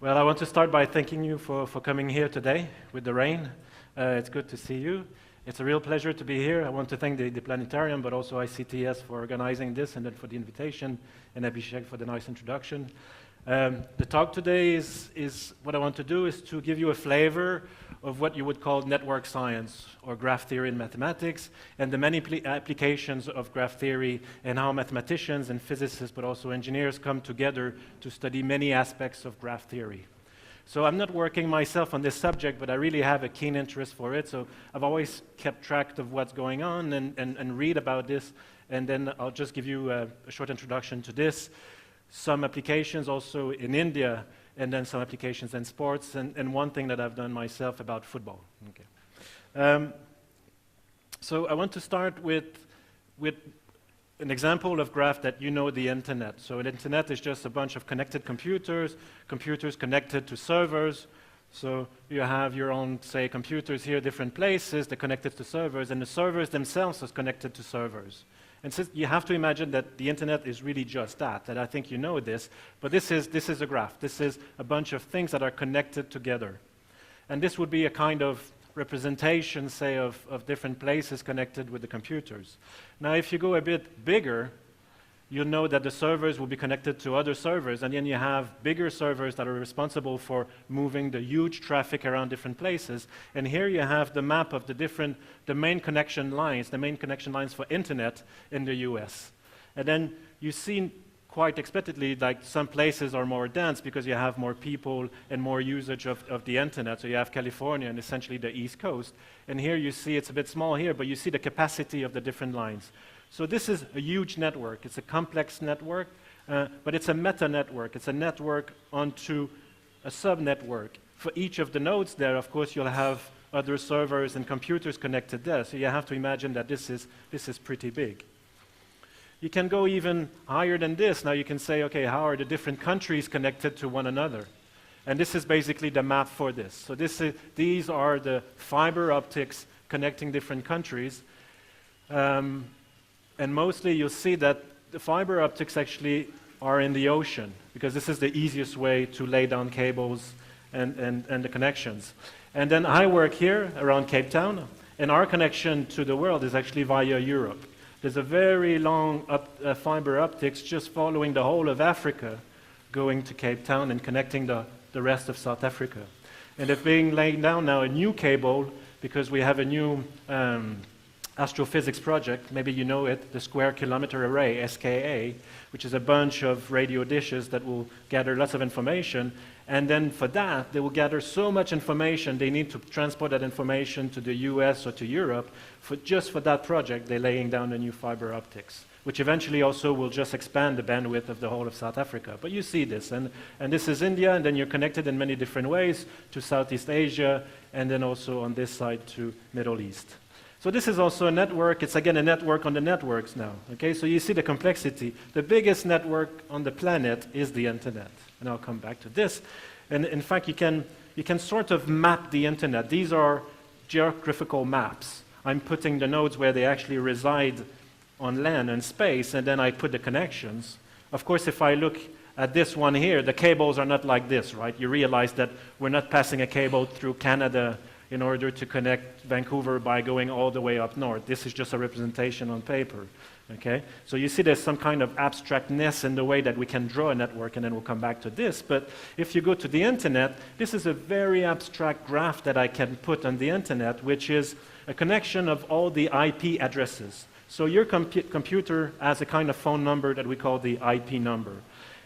Well, I want to start by thanking you for coming here today with the rain. It's good to see you. It's a real pleasure to be here. I want to thank the Planetarium, but also ICTS for organizing this and then for the invitation, and Abhishek for the nice introduction. The talk today is what I want to do is to give you a flavor of what you would call network science or graph theory in mathematics and the many applications of graph theory and how mathematicians and physicists but also engineers come together to study many aspects of graph theory. So I'm not working myself on this subject, but I really have a keen interest for it, so I've always kept track of what's going on and read about this, and then I'll just give you a short introduction to this. Some applications also in India, and then some applications in sports, and one thing that I've done myself about football. Okay. So I want to start with an example of graph that you know, the internet. So the internet is just a bunch of connected computers connected to servers. So you have your own, say, computers here, different places, they're connected to servers, and the servers themselves are connected to servers. And so you have to imagine that the internet is really just that I think you know this, but this is a graph. This is a bunch of things that are connected together. And this would be a kind of representation, say, of different places connected with the computers. Now, if you go a bit bigger, you'll know that the servers will be connected to other servers, and then you have bigger servers that are responsible for moving the huge traffic around different places. And here you have the map of the main connection lines for internet in the US. And then you see quite expectedly, like some places are more dense because you have more people and more usage of the internet. So you have California and essentially the East Coast. And here you see it's a bit small here, but you see the capacity of the different lines. So this is a huge network. It's a complex network, but it's a meta-network. It's a network onto a sub-network. For each of the nodes there, of course, you'll have other servers and computers connected there. So you have to imagine that this is pretty big. You can go even higher than this. Now you can say, okay, how are the different countries connected to one another? And this is basically the map for this. So these are the fiber optics connecting different countries. And mostly you'll see that the fiber optics actually are in the ocean, because this is the easiest way to lay down cables and the connections. And then I work here around Cape Town, and our connection to the world is actually via Europe. There's a very long fiber optics just following the whole of Africa, going to Cape Town and connecting the rest of South Africa. And they're being laid down now a new cable, because we have a new astrophysics project, maybe you know it, the Square Kilometer Array, SKA, which is a bunch of radio dishes that will gather lots of information. And then for that, they will gather so much information, they need to transport that information to the US or to Europe. Just for that project, they're laying down the new fiber optics, which eventually also will just expand the bandwidth of the whole of South Africa. But you see this, and this is India, and then you're connected in many different ways to Southeast Asia, and then also on this side to Middle East. So this is also a network. It's again a network on the networks now. Okay, so you see the complexity. The biggest network on the planet is the internet, and I'll come back to this. And in fact, you can sort of map the internet. These are geographical maps. I'm putting the nodes where they actually reside on land and space, and then I put the connections. Of course, if I look at this one here, the cables are not like this, right? You realize that we're not passing a cable through Canada in order to connect Vancouver by going all the way up north. This is just a representation on paper, okay? So you see there's some kind of abstractness in the way that we can draw a network, and then we'll come back to this. But if you go to the internet, this is a very abstract graph that I can put on the internet, which is a connection of all the IP addresses. So your computer has a kind of phone number that we call the IP number.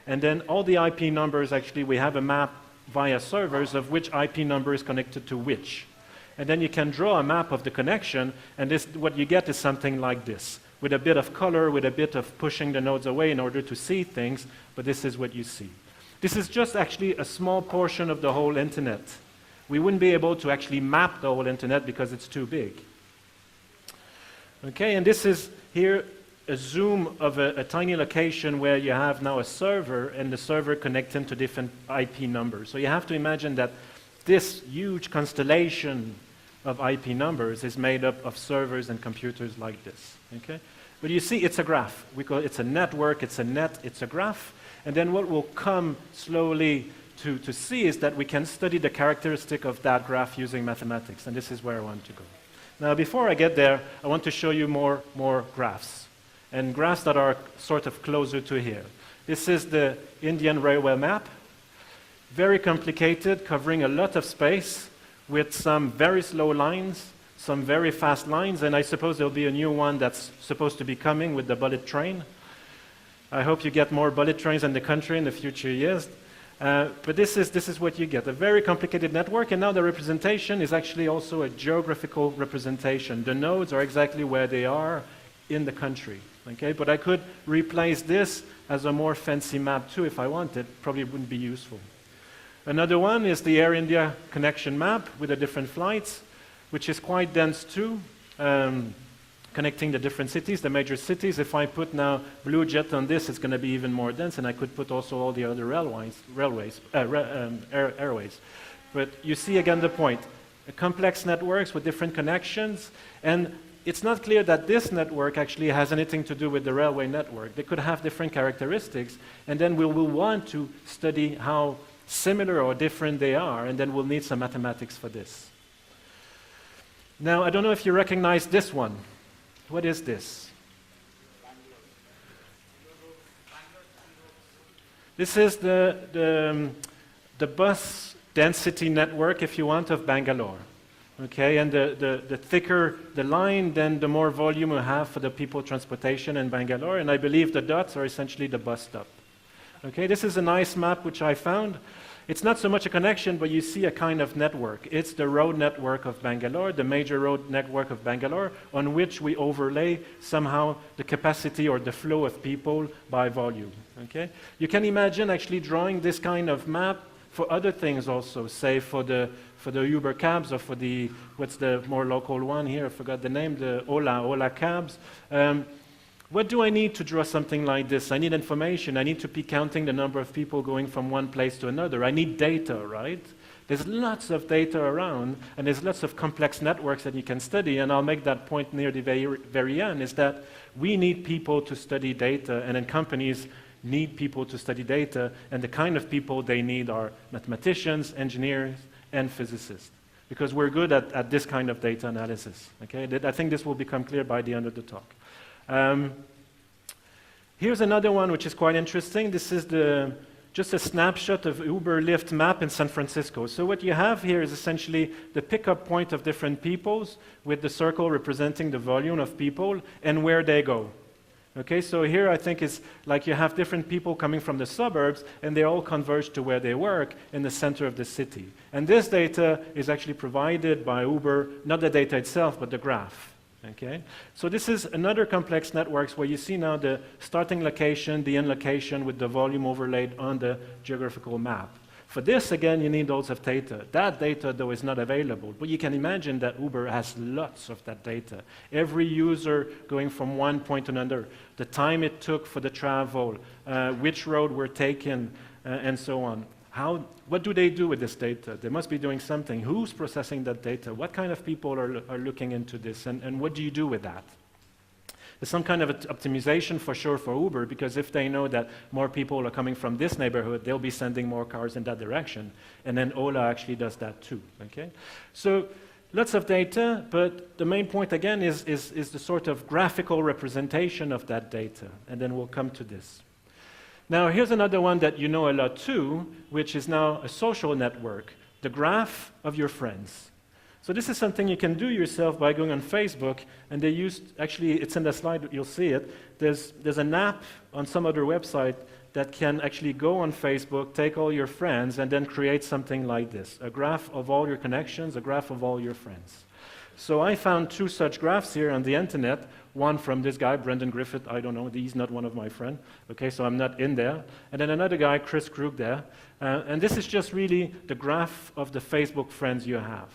And then all the IP numbers, actually, we have a map via servers of which IP number is connected to which. And then you can draw a map of the connection, and what you get is something like this, with a bit of color, with a bit of pushing the nodes away in order to see things, but this is what you see. This is just actually a small portion of the whole internet. We wouldn't be able to actually map the whole internet because it's too big. Okay, and this is here a zoom of a tiny location where you have now a server, and the server connecting to different IP numbers. So you have to imagine that this huge constellation of IP numbers is made up of servers and computers like this. Okay? But you see, it's a graph. We call it's a network, it's a net, it's a graph. And then what will come slowly to see is that we can study the characteristic of that graph using mathematics, and this is where I want to go. Now, before I get there, I want to show you more graphs, and graphs that are sort of closer to here. This is the Indian Railway map, very complicated, covering a lot of space, with some very slow lines, some very fast lines, and I suppose there'll be a new one that's supposed to be coming with the bullet train. I hope you get more bullet trains in the country in the future years. But this is what you get, a very complicated network, and now the representation is actually also a geographical representation. The nodes are exactly where they are in the country, okay? But I could replace this as a more fancy map too if I wanted, probably wouldn't be useful. Another one is the Air India connection map with the different flights, which is quite dense too, connecting the different cities, the major cities. If I put now Blue Jet on this, it's going to be even more dense, and I could put also all the other airways. But you see again the point, complex networks with different connections, and it's not clear that this network actually has anything to do with the railway network. They could have different characteristics, and then we will want to study how similar or different they are, and then we'll need some mathematics for this. Now, I don't know if you recognize this one. What is this? This is the bus density network, if you want, of Bangalore. Okay, and the thicker the line, then the more volume we have for the people transportation in Bangalore, and I believe the dots are essentially the bus stop. Okay, this is a nice map which I found. It's not so much a connection, but you see a kind of network. It's the road network of Bangalore, the major road network of Bangalore, on which we overlay somehow the capacity or the flow of people by volume. Okay? You can imagine actually drawing this kind of map for other things also, say for the Uber cabs, or for the, what's the more local one here, I forgot the name, the Ola cabs. What do I need to draw something like this? I need information. I need to be counting the number of people going from one place to another. I need data, right? There's lots of data around, and there's lots of complex networks that you can study, and I'll make that point near the very end, is that we need people to study data, and then companies need people to study data, and the kind of people they need are mathematicians, engineers, and physicists, because we're good at this kind of data analysis. Okay? I think this will become clear by the end of the talk. Here's another one which is quite interesting. This is just a snapshot of Uber Lyft map in San Francisco. So what you have here is essentially the pickup point of different peoples, with the circle representing the volume of people and where they go. Okay, so here I think it's like you have different people coming from the suburbs, and they all converge to where they work in the center of the city. And this data is actually provided by Uber, not the data itself, but the graph. Okay? So this is another complex networks where you see now the starting location, the end location with the volume overlaid on the geographical map. For this, again, you need loads of data. That data, though, is not available. But you can imagine that Uber has lots of that data. Every user going from one point to another, the time it took for the travel, which road we're taking, and so on. What do they do with this data? They must be doing something. Who's processing that data? What kind of people are looking into this? And what do you do with that? There's some kind of optimization for sure for Uber, because if they know that more people are coming from this neighborhood, they'll be sending more cars in that direction. And then Ola actually does that too. Okay? So lots of data, but the main point again is the sort of graphical representation of that data. And then we'll come to this. Now, here's another one that you know a lot too, which is now a social network, the graph of your friends. So this is something you can do yourself by going on Facebook, and they used, actually, it's in the slide, you'll see it. There's an app on some other website that can actually go on Facebook, take all your friends, and then create something like this, a graph of all your connections, a graph of all your friends. So I found two such graphs here on the internet, one from this guy, Brendan Griffith, I don't know, he's not one of my friends, okay, so I'm not in there. And then another guy, Chris Krug there. And this is just really the graph of the Facebook friends you have.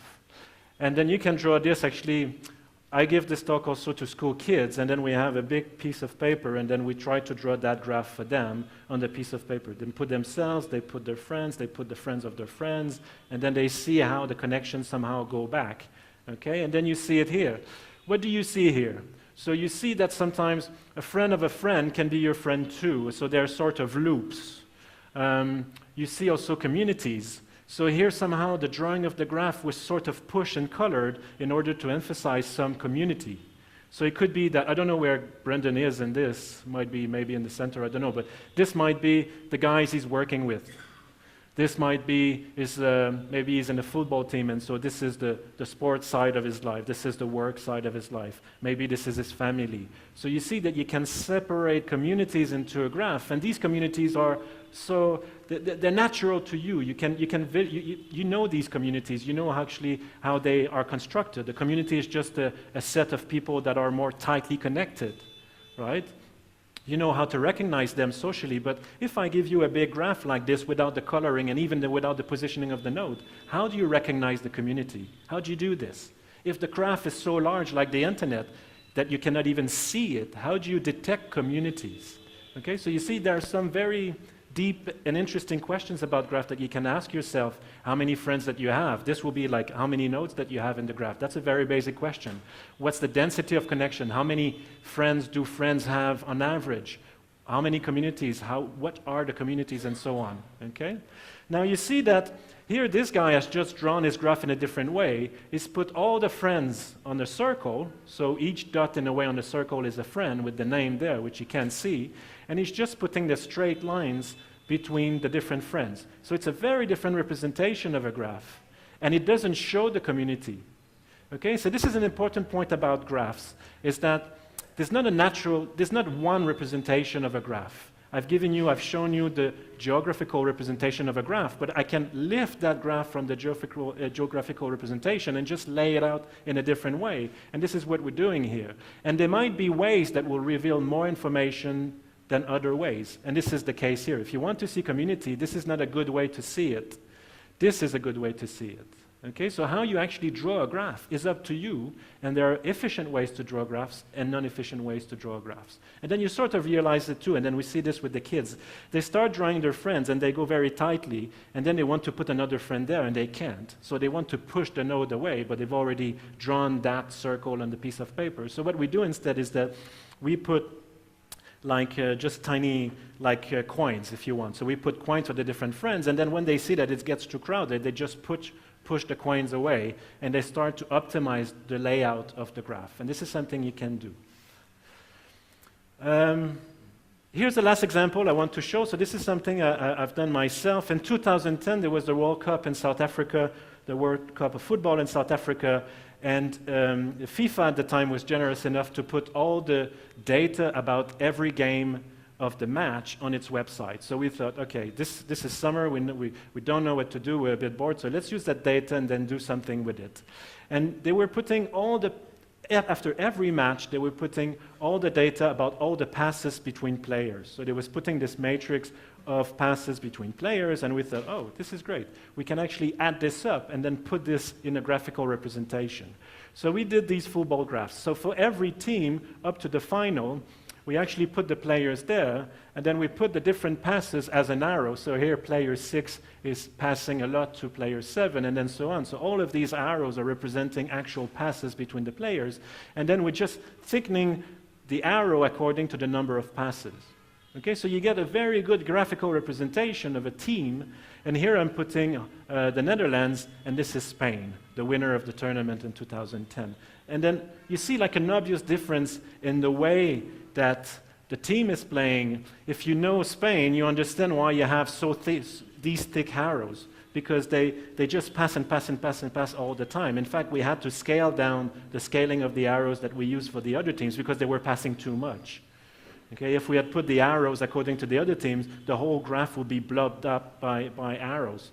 And then you can draw this, actually, I give this talk also to school kids, and then we have a big piece of paper, and then we try to draw that graph for them on the piece of paper. They put themselves, they put their friends, they put the friends of their friends, and then they see how the connections somehow go back. Okay, and then you see it here. What do you see here? So you see that sometimes a friend of a friend can be your friend too, so they're sort of loops. You see also communities. So here somehow the drawing of the graph was sort of pushed and colored in order to emphasize some community. So it could be that, I don't know where Brendan is in this, might be maybe in the center, I don't know, but this might be the guys he's working with. This might be, maybe he's in a football team, and so this is the sports side of his life. This is the work side of his life. Maybe this is his family. So you see that you can separate communities into a graph, and these communities are so, they're natural to you. You know these communities. You know actually how they are constructed. The community is just a set of people that are more tightly connected, right? You know how to recognize them socially, but if I give you a big graph like this without the coloring and even without the positioning of the node, how do you recognize the community? How do you do this? If the graph is so large like the internet that you cannot even see it, how do you detect communities? Okay, so you see there are some very deep and interesting questions about graph that you can ask yourself. How many friends that you have? This will be like how many nodes that you have in the graph. That's a very basic question. What's the density of connection? How many friends do friends have on average? How many communities? What are the communities and so on? Okay? Now you see that here this guy has just drawn his graph in a different way. He's put all the friends on a circle, so each dot in a way on the circle is a friend with the name there, which you can't see, and he's just putting the straight lines between the different friends. So it's a very different representation of a graph, and it doesn't show the community. Okay, so this is an important point about graphs, is that there's not one representation of a graph. I've shown you the geographical representation of a graph, but I can lift that graph from the geographical representation and just lay it out in a different way. And this is what we're doing here. And there might be ways that will reveal more information than other ways. And this is the case here. If you want to see community, this is not a good way to see it. This is a good way to see it. Okay, so how you actually draw a graph is up to you, and there are efficient ways to draw graphs and non-efficient ways to draw graphs. And then you sort of realize it too, and then we see this with the kids. They start drawing their friends, and they go very tightly, and then they want to put another friend there, and they can't. So they want to push the node away, but they've already drawn that circle on the piece of paper. So what we do instead is that we put just tiny coins, if you want. So we put coins for the different friends, and then when they see that it gets too crowded, they just push the coins away, and they start to optimize the layout of the graph. And this is something you can do. Here's the last example I want to show. So this is something I've done myself. In 2010, there was the World Cup in South Africa, the World Cup of football in South Africa, and FIFA at the time was generous enough to put all the data about every game of the match on its website. So we thought, okay, this is summer, we don't know what to do, we're a bit bored, so let's use that data and then do something with it. And they were putting after every match, they were putting all the data about all the passes between players. So they was putting this matrix of passes between players, and we thought, oh, this is great. We can actually add this up and then put this in a graphical representation. So we did these football graphs. So for every team up to the final, we actually put the players there, and then we put the different passes as an arrow. So here, player 6 is passing a lot to player 7, and then so on. So all of these arrows are representing actual passes between the players, and then we're just thickening the arrow according to the number of passes. Okay, so you get a very good graphical representation of a team, and here I'm putting the Netherlands, and this is Spain, the winner of the tournament in 2010. And then you see like an obvious difference in the way that the team is playing. If you know Spain, you understand why you have these thick arrows, because they just pass and pass and pass and pass all the time. In fact, we had to scale down the scaling of the arrows that we use for the other teams because they were passing too much. Okay, if we had put the arrows according to the other teams, the whole graph would be blobbed up by arrows.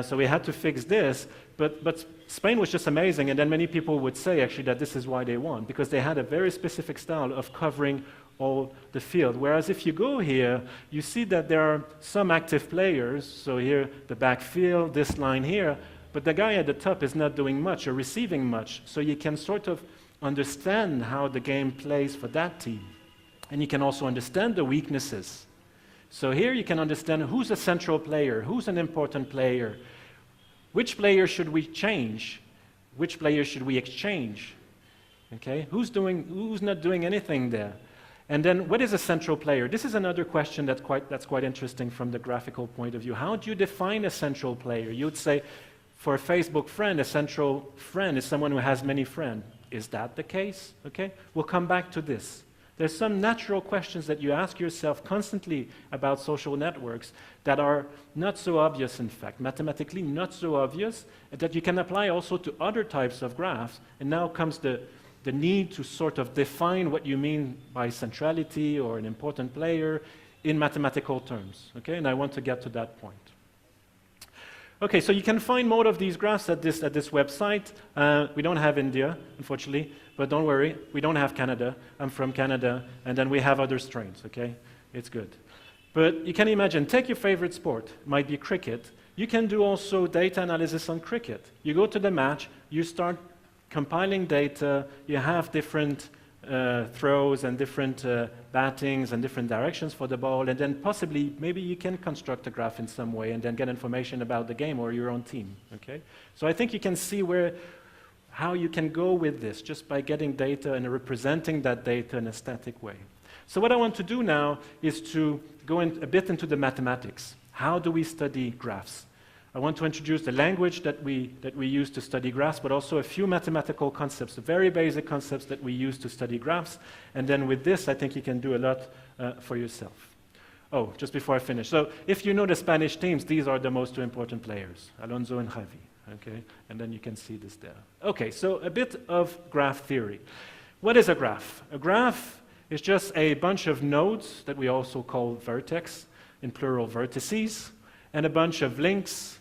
So we had to fix this, but Spain was just amazing, and then many people would say actually that this is why they won, because they had a very specific style of covering all the field. Whereas if you go here, you see that there are some active players, so here the backfield, this line here, but the guy at the top is not doing much or receiving much, so you can sort of understand how the game plays for that team. And you can also understand the weaknesses. So here you can understand who's a central player, who's an important player, which player should we change, which player should we exchange, okay? Who's not doing anything there? And then what is a central player? This is another question that's quite interesting from the graphical point of view. How do you define a central player? You'd say, for a Facebook friend, a central friend is someone who has many friends. Is that the case? Okay, we'll come back to this. There's some natural questions that you ask yourself constantly about social networks that are not so obvious, in fact, mathematically not so obvious, that you can apply also to other types of graphs. And now comes the need to sort of define what you mean by centrality or an important player in mathematical terms. Okay, and I want to get to that point. Okay, so you can find more of these graphs at this website. We don't have India, unfortunately, but don't worry, we don't have Canada. I'm from Canada, and then we have other strains, okay? It's good. But you can imagine, take your favorite sport, it might be cricket. You can do also data analysis on cricket. You go to the match, you start compiling data, you have different throws and different battings and different directions for the ball, and then possibly, maybe you can construct a graph in some way and then get information about the game or your own team, okay? So I think you can see how you can go with this just by getting data and representing that data in a static way. So what I want to do now is to go a bit into the mathematics. How do we study graphs? I want to introduce the language that we use to study graphs, but also a few mathematical concepts, very basic concepts that we use to study graphs. And then with this, I think you can do a lot for yourself. Oh, just before I finish. So if you know the Spanish teams, these are the most two important players, Alonso and Javi. Okay? And then you can see this there. Okay, so a bit of graph theory. What is a graph? A graph is just a bunch of nodes that we also call vertex, in plural vertices, and a bunch of links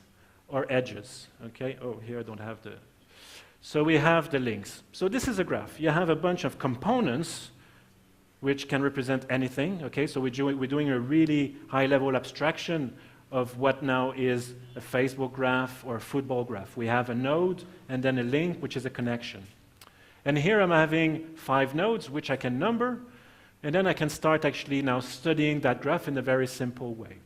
or edges, okay? Oh, here I don't have the... So we have the links. So this is a graph. You have a bunch of components which can represent anything, okay? So we're doing a really high-level abstraction of what now is a Facebook graph or a football graph. We have a node and then a link, which is a connection. And here I'm having 5 nodes, which I can number, and then I can start actually now studying that graph in a very simple way.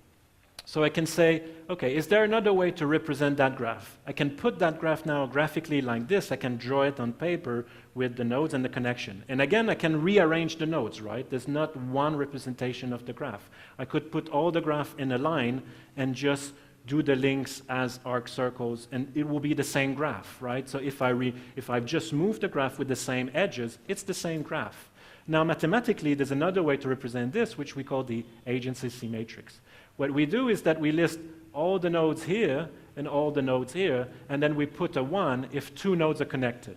So I can say, okay, is there another way to represent that graph? I can put that graph now graphically like this. I can draw it on paper with the nodes and the connection. And again, I can rearrange the nodes, right? There's not one representation of the graph. I could put all the graph in a line and just do the links as arc circles, and it will be the same graph, right? So if I've just moved the graph with the same edges, it's the same graph. Now, mathematically, there's another way to represent this, which we call the agency C matrix. What we do is that we list all the nodes here and all the nodes here, and then we put a 1 if 2 nodes are connected.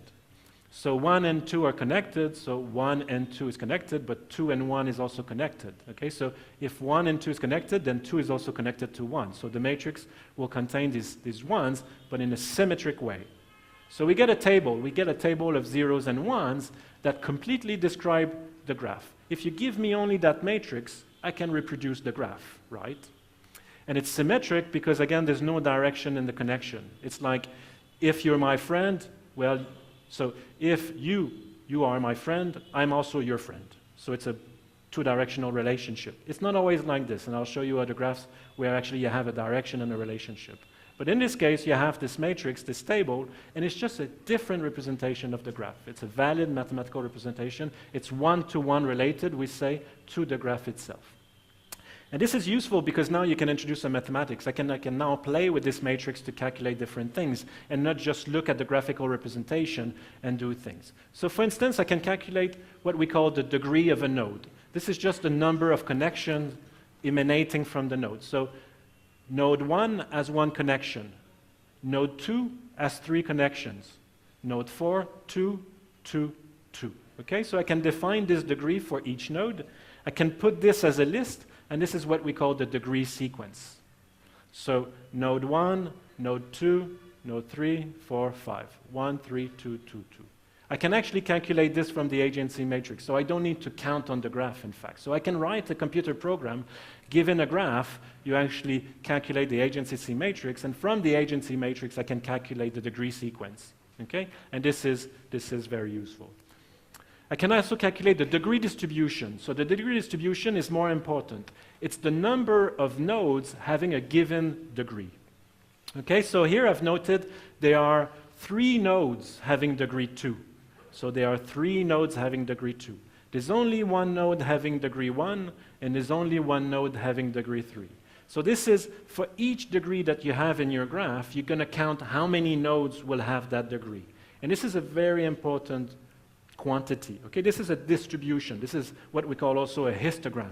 So 1 and 2 are connected, so 1 and 2 is connected, but 2 and 1 is also connected. Okay, so if 1 and 2 is connected, then 2 is also connected to 1. So the matrix will contain these ones, but in a symmetric way. So we get a table of zeros and ones that completely describe the graph. If you give me only that matrix, I can reproduce the graph, right? And it's symmetric because, again, there's no direction in the connection. It's like, if you're my friend, well, so if you are my friend, I'm also your friend. So it's a two-directional relationship. It's not always like this, and I'll show you other graphs where actually you have a direction and a relationship. But in this case, you have this matrix, this table, and it's just a different representation of the graph. It's a valid mathematical representation. It's one-to-one related, we say, to the graph itself. And this is useful because now you can introduce some mathematics. I can now play with this matrix to calculate different things and not just look at the graphical representation and do things. So for instance, I can calculate what we call the degree of a node. This is just the number of connections emanating from the node. So node 1 has 1 connection. Node 2 has 3 connections. Node 4, 2, 2, 2. Okay, so I can define this degree for each node. I can put this as a list, and this is what we call the degree sequence. So node 1, node 2, node 3, 4, 5. 1, 3, 2, 2, 2. I can actually calculate this from the agency matrix, so I don't need to count on the graph, in fact. So I can write a computer program. Given a graph, you actually calculate the agency C matrix, and from the agency matrix, I can calculate the degree sequence. Okay? And this is very useful. I can also calculate the degree distribution. So the degree distribution is more important. It's the number of nodes having a given degree. Okay, so here I've noted there are 3 nodes having degree 2. So there are 3 nodes having degree 2. There's only one node having degree 1, and there's only one node having degree 3. So this is, for each degree that you have in your graph, you're going to count how many nodes will have that degree. And this is a very important quantity. Okay, this is a distribution. This is what we call also a histogram.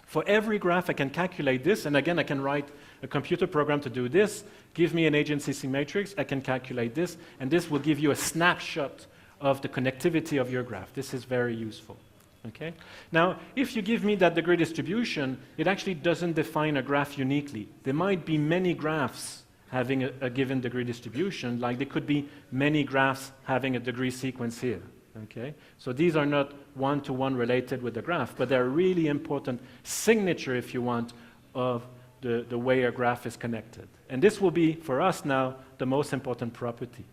For every graph, I can calculate this, and again, I can write a computer program to do this, give me an agency matrix, I can calculate this, and this will give you a snapshot of the connectivity of your graph. This is very useful. Okay? Now, if you give me that degree distribution, it actually doesn't define a graph uniquely. There might be many graphs having a given degree distribution, like there could be many graphs having a degree sequence here. Okay? So these are not one-to-one related with the graph, but they're a really important signature, if you want, of the way a graph is connected. And this will be, for us now, the most important property.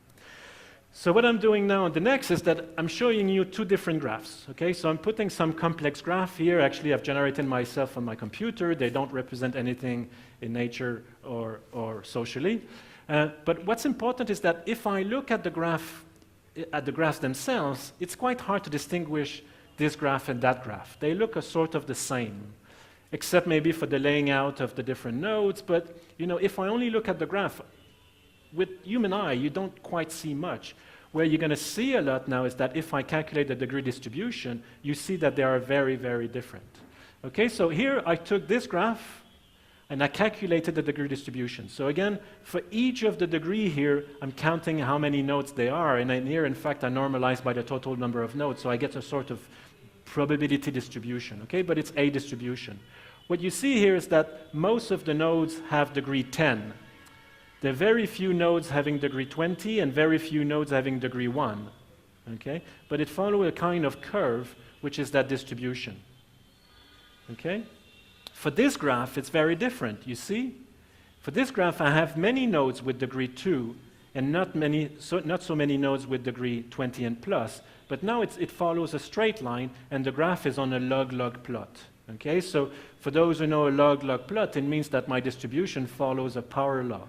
So what I'm doing now on the next is that I'm showing you two different graphs. Okay? So I'm putting some complex graph here. Actually, I've generated myself on my computer. They don't represent anything in nature or socially. But what's important is that if I look at the graphs themselves, it's quite hard to distinguish this graph and that graph. They look a sort of the same, except maybe for the laying out of the different nodes. But you know, if I only look at the graph, with human eye, you don't quite see much. Where you're going to see a lot now is that if I calculate the degree distribution, you see that they are very, very different. Okay, so here I took this graph and I calculated the degree distribution. So again, for each of the degree here, I'm counting how many nodes they are, and then here, in fact, I normalize by the total number of nodes, so I get a sort of probability distribution, okay, but it's a distribution. What you see here is that most of the nodes have degree 10. There are very few nodes having degree 20 and very few nodes having degree 1, okay? But it follows a kind of curve, which is that distribution, okay? For this graph, it's very different, you see? For this graph, I have many nodes with degree 2 and not so many nodes with degree 20 and plus, but now it follows a straight line, and the graph is on a log-log plot, okay? So for those who know a log-log plot, it means that my distribution follows a power law.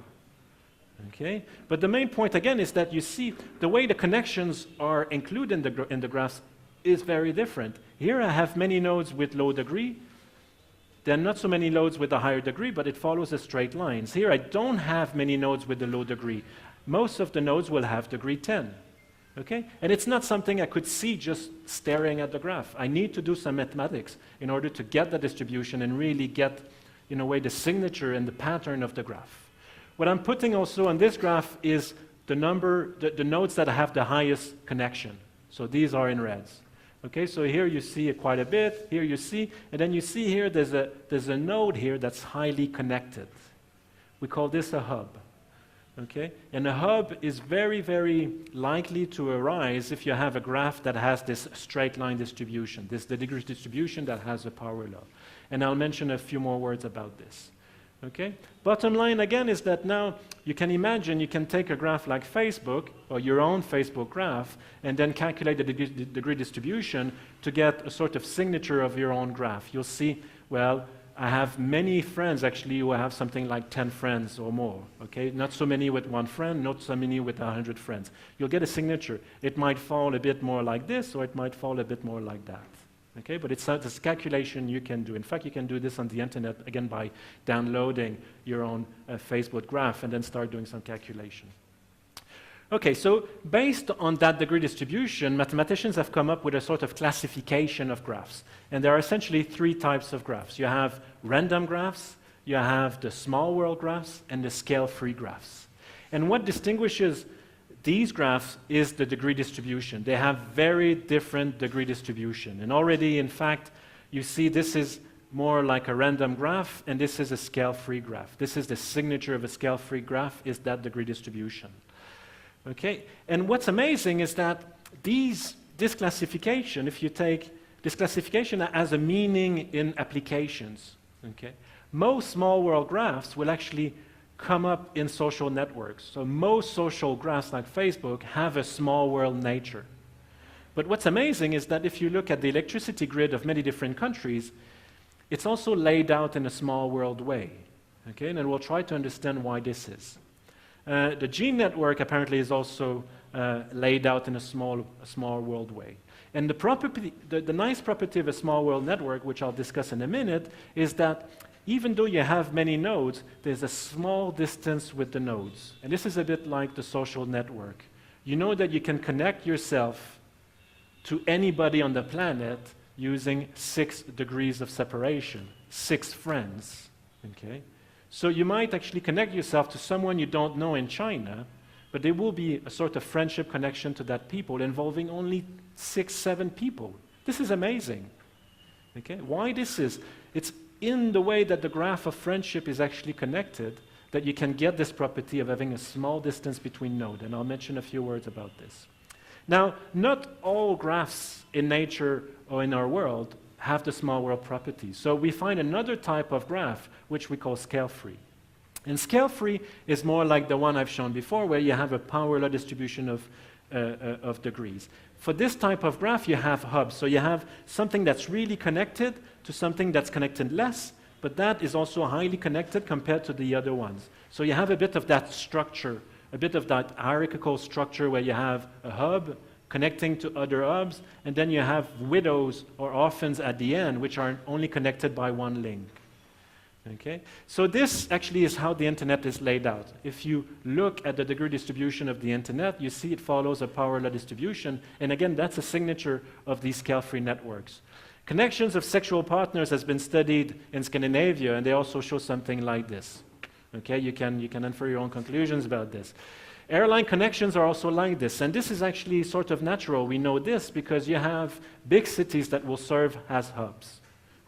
Okay? But the main point, again, is that you see the way the connections are included in the graphs is very different. Here I have many nodes with low degree. There are not so many nodes with a higher degree, but it follows a straight lines. Here I don't have many nodes with a low degree. Most of the nodes will have degree 10. Okay? And it's not something I could see just staring at the graph. I need to do some mathematics in order to get the distribution and really get, in a way, the signature and the pattern of the graph. What I'm putting also on this graph is the nodes that have the highest connection. So these are in reds. Okay, so here you see quite a bit, here you see, and then you see here there's a node here that's highly connected. We call this a hub. Okay, and a hub is very, very likely to arise if you have a graph that has this straight line distribution, the degree distribution that has a power law. And I'll mention a few more words about this. Okay? Bottom line again is that now you can imagine you can take a graph like Facebook or your own Facebook graph and then calculate the degree distribution to get a sort of signature of your own graph. You'll see, well, I have many friends actually who have something like 10 friends or more. Okay? Not so many with one friend, not so many with 100 friends. You'll get a signature. It might fall a bit more like this or it might fall a bit more like that. Okay, but it's a calculation you can do. In fact, you can do this on the internet, again, by downloading your own Facebook graph and then start doing some calculation. Okay, so based on that degree distribution, mathematicians have come up with a sort of classification of graphs. And there are essentially three types of graphs. You have random graphs, you have the small world graphs, and the scale-free graphs. And what distinguishes these graphs is the degree distribution. They have very different degree distribution. And already, in fact, you see this is more like a random graph, and this is a scale-free graph. This is the signature of a scale-free graph, is that degree distribution. Okay? And what's amazing is that this classification, if you take this classification as a meaning in applications, okay, most small world graphs will actually come up in social networks. So most social graphs like Facebook have a small world nature. But what's amazing is that if you look at the electricity grid of many different countries, it's also laid out in a small world way. Okay? And we'll try to understand why this is. The gene network apparently is also laid out in a small world way. And the nice property of a small world network, which I'll discuss in a minute, is that even though you have many nodes, there's a small distance with the nodes. And this is a bit like the social network. You know that you can connect yourself to anybody on the planet using 6 degrees of separation, 6 friends. Okay? So you might actually connect yourself to someone you don't know in China, but there will be a sort of friendship connection to that people involving only 6, 7 people. This is amazing. Okay? Why this is? It's in the way that the graph of friendship is actually connected that you can get this property of having a small distance between nodes, and I'll mention a few words about this. Now, not all graphs in nature or in our world have the small world property. So we find another type of graph, which we call scale-free. And scale-free is more like the one I've shown before, where you have a power law distribution of degrees. For this type of graph, you have hubs. So you have something that's really connected to something that's connected less, but that is also highly connected compared to the other ones. So you have a bit of that structure, a bit of that hierarchical structure where you have a hub connecting to other hubs, and then you have widows or orphans at the end, which are only connected by one link. Okay? So this actually is how the internet is laid out. If you look at the degree distribution of the internet, you see it follows a power law distribution, and again, that's a signature of these scale-free networks. Connections of sexual partners has been studied in Scandinavia, and they also show something like this. Okay? You can infer your own conclusions about this. Airline connections are also like this, and this is actually sort of natural. We know this because you have big cities that will serve as hubs.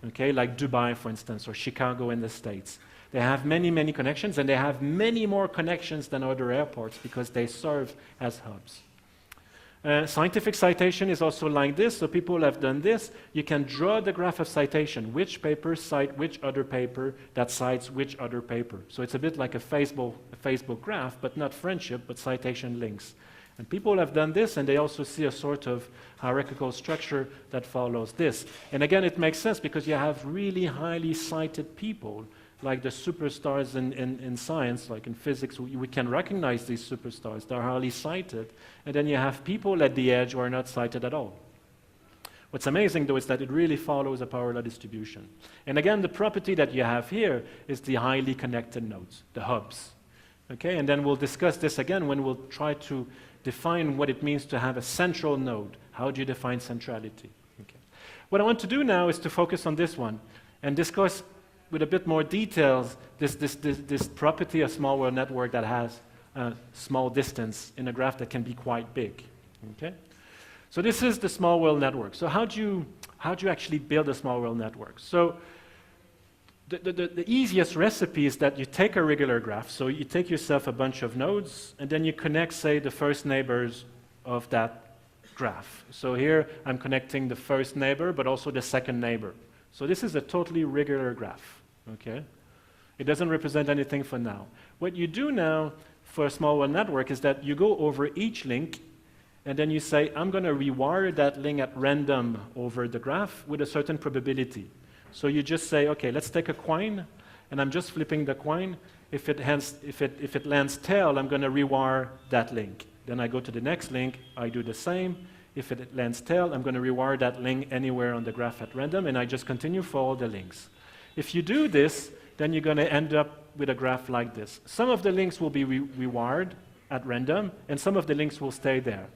Okay, like Dubai, for instance, or Chicago in the States. They have many, many connections, and they have many more connections than other airports because they serve as hubs. Scientific citation is also like this, so people have done this. You can draw the graph of citation, which papers cite which other paper that cites which other paper. So it's a bit like a Facebook graph, but not friendship, but citation links. And people have done this, and they also see a sort of hierarchical structure that follows this. And again, it makes sense because you have really highly cited people, like the superstars in science, like in physics. We can recognize these superstars. They're highly cited. And then you have people at the edge who are not cited at all. What's amazing, though, is that it really follows a power law distribution. And again, the property that you have here is the highly connected nodes, the hubs. Okay? And then we'll discuss this again when we'll try to define what it means to have a central node. How do you define centrality? Okay. What I want to do now is to focus on this one and discuss with a bit more details this property of small world network that has a small distance in a graph that can be quite big. Okay? So this is the small world network. So how do you actually build a small world network? So the easiest recipe is that you take a regular graph, so you take yourself a bunch of nodes, and then you connect, say, the first neighbors of that graph. So here, I'm connecting the first neighbor, but also the second neighbor. So this is a totally regular graph, okay? It doesn't represent anything for now. What you do now for a small world network is that you go over each link, and then you say, I'm going to rewire that link at random over the graph with a certain probability. So you just say, okay, let's take a coin, and I'm just flipping the coin. If it lands tail, I'm going to rewire that link. Then I go to the next link, I do the same. If it lands tail, I'm going to rewire that link anywhere on the graph at random, and I just continue for all the links. If you do this, then you're going to end up with a graph like this. Some of the links will be rewired at random, and some of the links will stay there.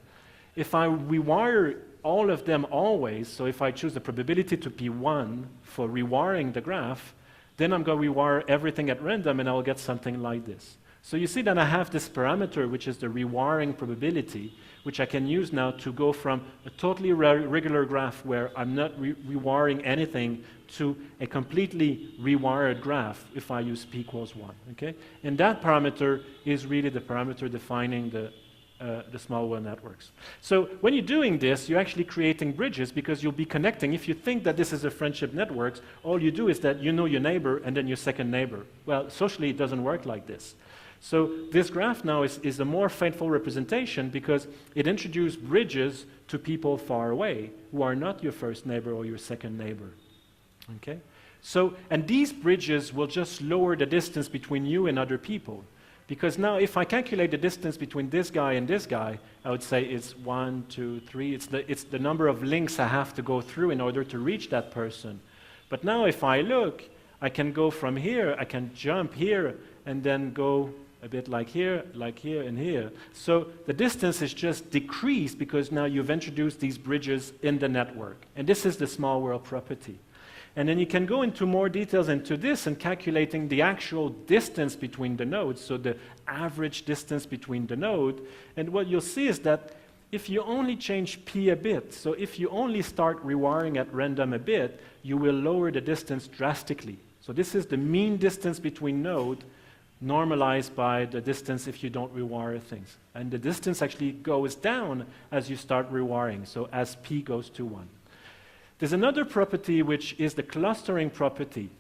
If I rewire all of them always, so if I choose the probability to be 1 for rewiring the graph, then I'm going to rewire everything at random, and I'll get something like this. So you see that I have this parameter, which is the rewiring probability, which I can use now to go from a totally regular graph where I'm not rewiring anything to a completely rewired graph if I use p equals 1. Okay? And that parameter is really the parameter defining the small world networks. So when you're doing this, you're actually creating bridges because you'll be connecting. If you think that this is a friendship network, all you do is that you know your neighbor and then your second neighbor. Well, socially, it doesn't work like this. So this graph now is a more faithful representation because it introduces bridges to people far away who are not your first neighbor or your second neighbor. Okay? So, and these bridges will just lower the distance between you and other people. Because now if I calculate the distance between this guy and this guy, I would say it's 1, 2, 3. It's the number of links I have to go through in order to reach that person. But now if I look, I can go from here, I can jump here, and then go a bit like here, and here. So the distance is just decreased because now you've introduced these bridges in the network. And this is the small world property. And then you can go into more details into this and calculating the actual distance between the nodes, so the average distance between the node. And what you'll see is that if you only change p a bit, so if you only start rewiring at random a bit, you will lower the distance drastically. So this is the mean distance between nodes normalized by the distance if you don't rewire things. And the distance actually goes down as you start rewiring, so as p goes to 1. There's another property which is the clustering property.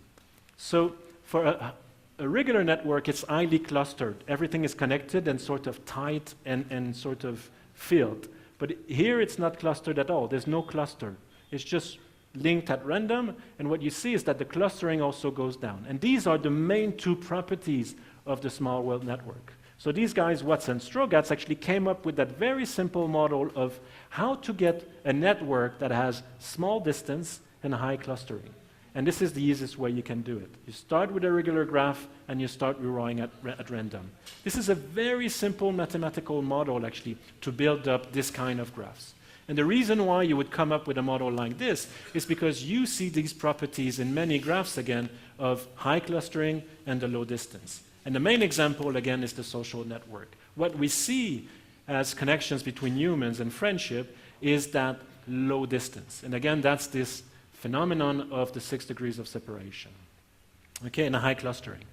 So for a regular network, it's highly clustered. Everything is connected and sort of tight and sort of filled. But here it's not clustered at all. There's no cluster. It's just linked at random, and what you see is that the clustering also goes down. And these are the main two properties of the small world network. So these guys, Watts and Strogatz, actually came up with that very simple model of how to get a network that has small distance and high clustering. And this is the easiest way you can do it. You start with a regular graph and you start rewiring at random. This is a very simple mathematical model, actually, to build up this kind of graphs. And the reason why you would come up with a model like this is because you see these properties in many graphs, again, of high clustering and the low distance. And the main example, again, is the social network. What we see as connections between humans and friendship is that low distance. And again, that's this phenomenon of the 6 degrees of separation. Okay, and a high clustering.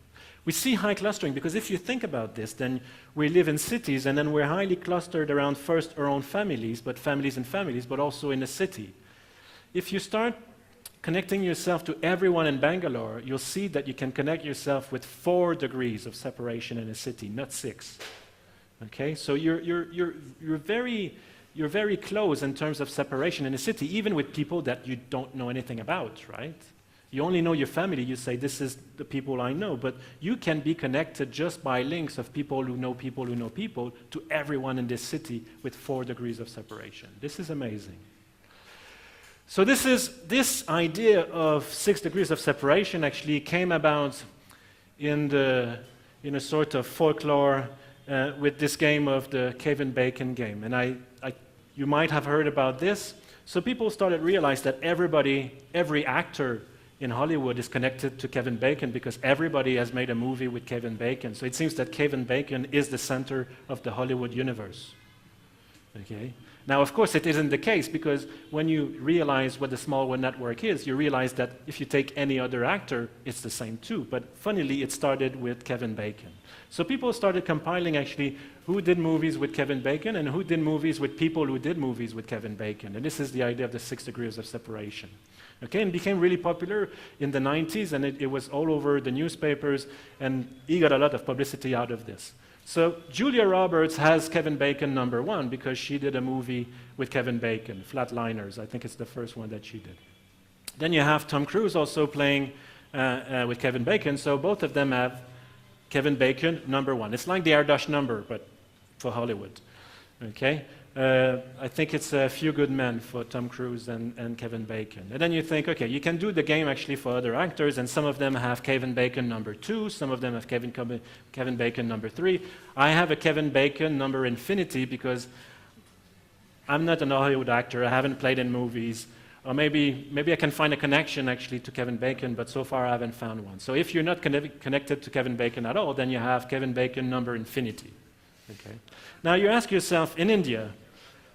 We see high clustering because if you think about this, then we live in cities and then we're highly clustered around first our own families, but also in a city. If you start connecting yourself to everyone in Bangalore, you'll see that you can connect yourself with 4 degrees of separation in a city, not 6. Okay, so you're very close in terms of separation in a city, even with people that you don't know anything about, right? You only know your family, you say, this is the people I know, but you can be connected just by links of people who know people who know people to everyone in this city with 4 degrees of separation. This is amazing. So this idea of 6 degrees of separation actually came about in a sort of folklore with this game of the Kevin Bacon game. And you might have heard about this. So people started to realize that every actor in Hollywood is connected to Kevin Bacon because everybody has made a movie with Kevin Bacon. So it seems that Kevin Bacon is the center of the Hollywood universe. Okay? Now, of course, it isn't the case because when you realize what the small world network is, you realize that if you take any other actor, it's the same too. But funnily, it started with Kevin Bacon. So people started compiling actually who did movies with Kevin Bacon and who did movies with people who did movies with Kevin Bacon. And this is the idea of the 6 degrees of separation. Okay, and became really popular in the 90s, and it was all over the newspapers, and he got a lot of publicity out of this. So Julia Roberts has Kevin Bacon #1 because she did a movie with Kevin Bacon, Flatliners. I think it's the first one that she did. Then you have Tom Cruise also playing with Kevin Bacon, so both of them have Kevin Bacon #1. It's like the Ardash number, but for Hollywood. Okay? I think it's A Few Good Men for Tom Cruise and Kevin Bacon. And then you think, okay, you can do the game actually for other actors, and some of them have Kevin Bacon #2, some of them have Kevin Bacon #3. I have a Kevin Bacon number infinity because I'm not an Hollywood actor, I haven't played in movies, or maybe I can find a connection actually to Kevin Bacon, but so far I haven't found one. So if you're not connected to Kevin Bacon at all, then you have Kevin Bacon number infinity. Okay. Now you ask yourself, in India,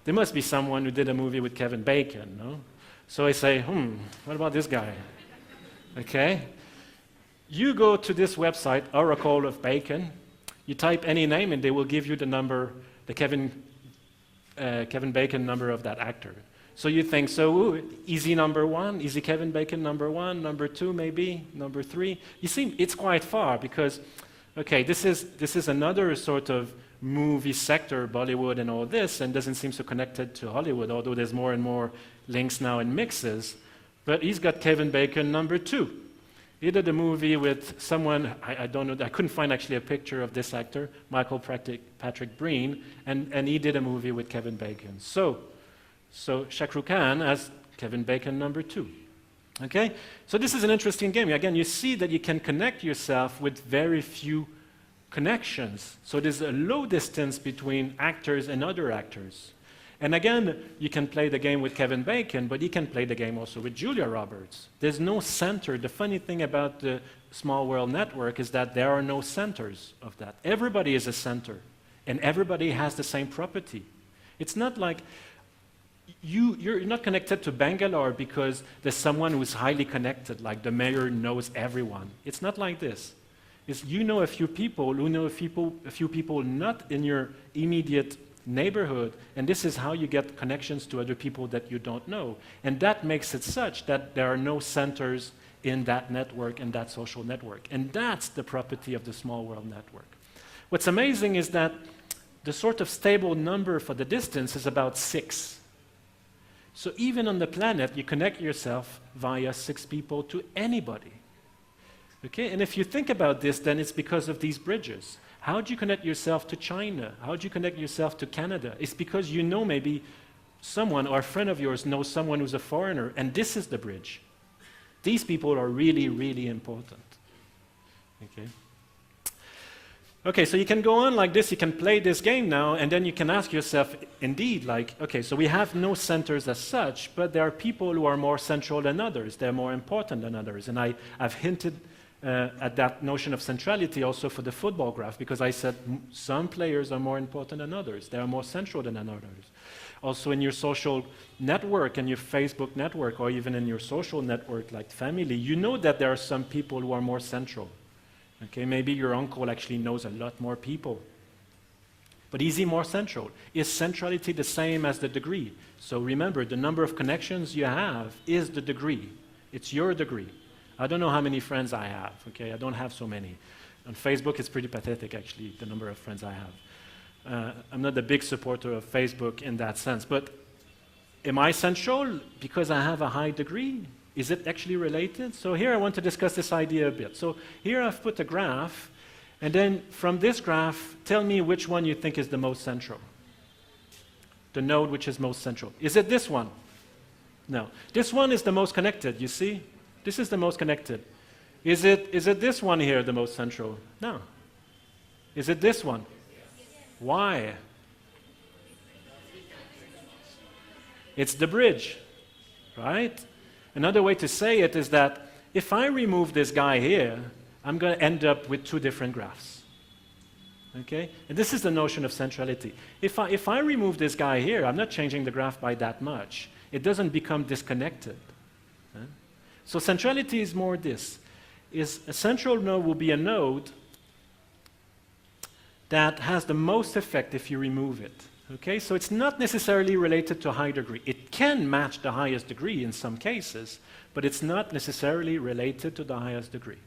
there must be someone who did a movie with Kevin Bacon, no? So I say, what about this guy? Okay. You go to this website, Oracle of Bacon, you type any name and they will give you the number, the Kevin Bacon number of that actor. So you think, is he #1? Is he Kevin Bacon #1, #2 maybe, #3? You see, it's quite far because, okay, this is another sort of movie sector, Bollywood and all this, and doesn't seem so connected to Hollywood, although there's more and more links now and mixes. But he's got Kevin Bacon #2. He did a movie with someone, I don't know, I couldn't find actually a picture of this actor, Michael Patrick Breen, and he did a movie with Kevin Bacon. So Shah Rukh Khan as Kevin Bacon #2. Okay? So this is an interesting game. Again, you see that you can connect yourself with very few connections. So there's a low distance between actors and other actors. And again, you can play the game with Kevin Bacon, but you can play the game also with Julia Roberts. There's no center. The funny thing about the Small World Network is that there are no centers of that. Everybody is a center, and everybody has the same property. It's not like you're not connected to Bangalore because there's someone who's highly connected, like the mayor knows everyone. It's not like this. It's you know a few people who know a few people not in your immediate neighborhood, and this is how you get connections to other people that you don't know. And that makes it such that there are no centers in that network and that social network. And that's the property of the Small World Network. What's amazing is that the sort of stable number for the distance is about 6. So even on the planet, you connect yourself via 6 people to anybody. Okay? And if you think about this, then it's because of these bridges. How do you connect yourself to China? How do you connect yourself to Canada? It's because you know maybe someone or a friend of yours knows someone who's a foreigner, and this is the bridge. These people are really, really important. Okay? Okay, so you can go on like this, you can play this game now, and then you can ask yourself, indeed, like, okay, so we have no centers as such, but there are people who are more central than others, they're more important than others, and I've hinted at that notion of centrality also for the football graph, because I said some players are more important than others, they are more central than others. Also in your social network and your Facebook network, or even in your social network like family, you know that there are some people who are more central. Okay, maybe your uncle actually knows a lot more people. But is he more central? Is centrality the same as the degree? So remember, the number of connections you have is the degree. It's your degree. I don't know how many friends I have, okay? I don't have so many. On Facebook, it's pretty pathetic, actually, the number of friends I have. I'm not a big supporter of Facebook in that sense, but am I central because I have a high degree? Is it actually related? So here I want to discuss this idea a bit. So here I've put a graph, and then from this graph, tell me which one you think is the most central. The node which is most central. Is it this one? No. This one is the most connected, you see? This is the most connected. Is it this one here, the most central? No. Is it this one? Why? It's the bridge, right? Another way to say it is that if I remove this guy here, I'm going to end up with 2 different graphs. Okay? And this is the notion of centrality. If I remove this guy here, I'm not changing the graph by that much. It doesn't become disconnected. So centrality is more this. Is a central node will be a node that has the most effect if you remove it. Okay? So it's not necessarily related to a high degree. It can match the highest degree in some cases, but it's not necessarily related to the highest degree.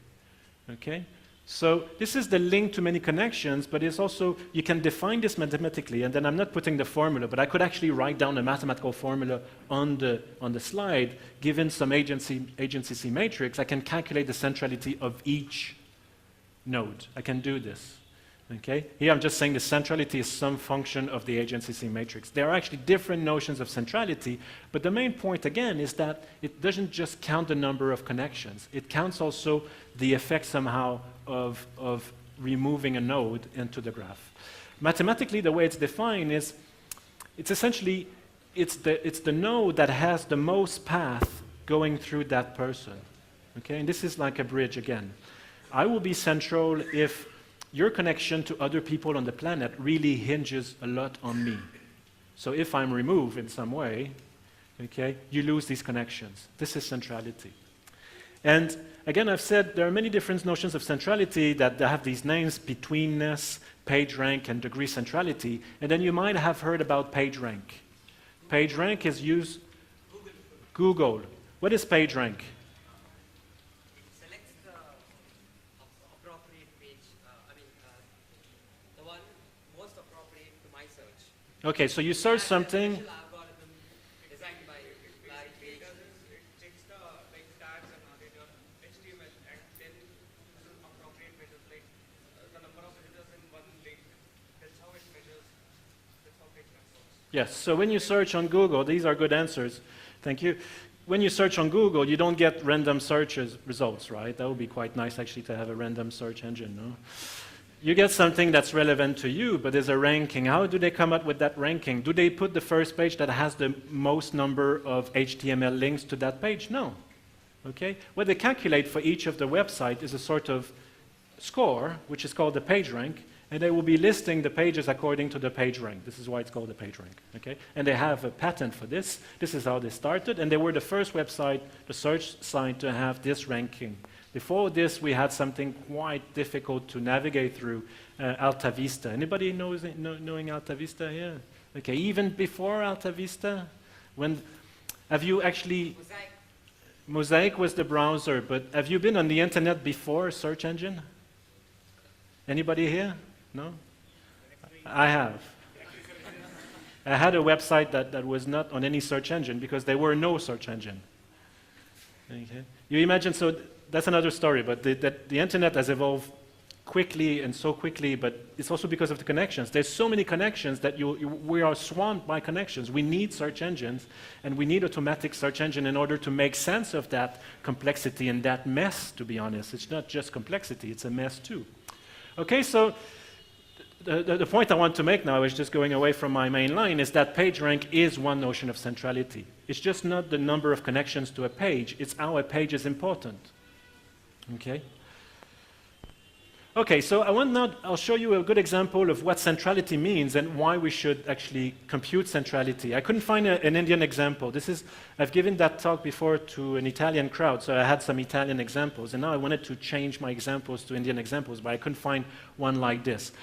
Okay? So this is the link to many connections, but it's also, you can define this mathematically, and then I'm not putting the formula, but I could actually write down a mathematical formula on the slide. Given some agency C matrix, I can calculate the centrality of each node. I can do this. Okay? Here I'm just saying the centrality is some function of the agency C matrix. There are actually different notions of centrality, but the main point again is that it doesn't just count the number of connections. It counts also the effect somehow of removing a node into the graph. Mathematically, the way it's defined is, it's essentially, it's the node that has the most path going through that person. Okay? And this is like a bridge again. I will be central if your connection to other people on the planet really hinges a lot on me. So if I'm removed in some way, okay, you lose these connections. This is centrality. And again, I've said there are many different notions of centrality that have these names: betweenness, PageRank, and degree centrality. And then you might have heard about PageRank. PageRank is used Google. What is PageRank? Okay, so you search something. Yes, so when you search on Google, these are good answers, thank you. When you search on Google, you don't get random searches results, right? That would be quite nice actually to have a random search engine, no? You get something that's relevant to you, but there's a ranking. How do they come up with that ranking? Do they put the first page that has the most number of HTML links to that page? No. Okay? What they calculate for each of the website is a sort of score, which is called the page rank, and they will be listing the pages according to the page rank. This is why it's called the page rank. Okay? And they have a patent for this. This is how they started, and they were the first website, the search site, to have this ranking. Before this, we had something quite difficult to navigate through, Alta Vista. Anybody knowing Alta Vista here? Okay, even before Alta Vista, have you actually... Mosaic was the browser, but have you been on the internet before search engine? Anybody here? No? I have. I had a website that was not on any search engine because there were no search engine. Okay. You imagine, so that's another story, but the internet has evolved quickly and so quickly, but it's also because of the connections. There's so many connections that we are swamped by connections. We need search engines, and we need automatic search engine in order to make sense of that complexity and that mess, to be honest. It's not just complexity, it's a mess too. Okay, so the point I want to make now, I was just going away from my main line, is that PageRank is one notion of centrality. It's just not the number of connections to a page, it's how a page is important. Okay? Okay, so I'll show you a good example of what centrality means and why we should actually compute centrality. I couldn't find an Indian example. I've given that talk before to an Italian crowd, so I had some Italian examples, and now I wanted to change my examples to Indian examples, but I couldn't find one like this.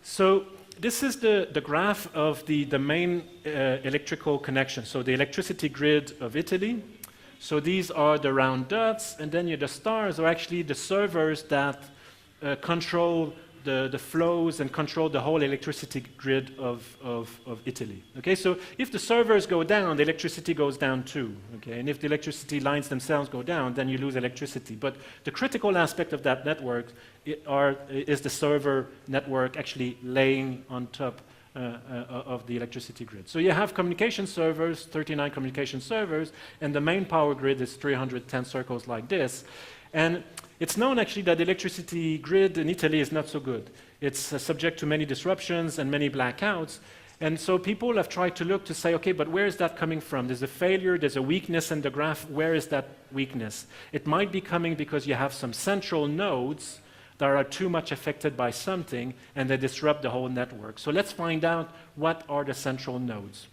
So this is the graph of the main electrical connection, so the electricity grid of Italy. So these are the round dots, and then the stars are actually the servers that control the flows and control the whole electricity grid of Italy. Okay, so if the servers go down, the electricity goes down too. Okay, and if the electricity lines themselves go down, then you lose electricity. But the critical aspect of that network is the server network actually laying on top of the electricity grid. So you have communication servers, 39 communication servers, and the main power grid is 310 circles like this. And it's known actually that the electricity grid in Italy is not so good. It's subject to many disruptions and many blackouts. And so people have tried to look to say, okay, but where is that coming from? There's a failure, there's a weakness in the graph. Where is that weakness? It might be coming because you have some central nodes that are too much affected by something and they disrupt the whole network. So let's find out what are the central nodes.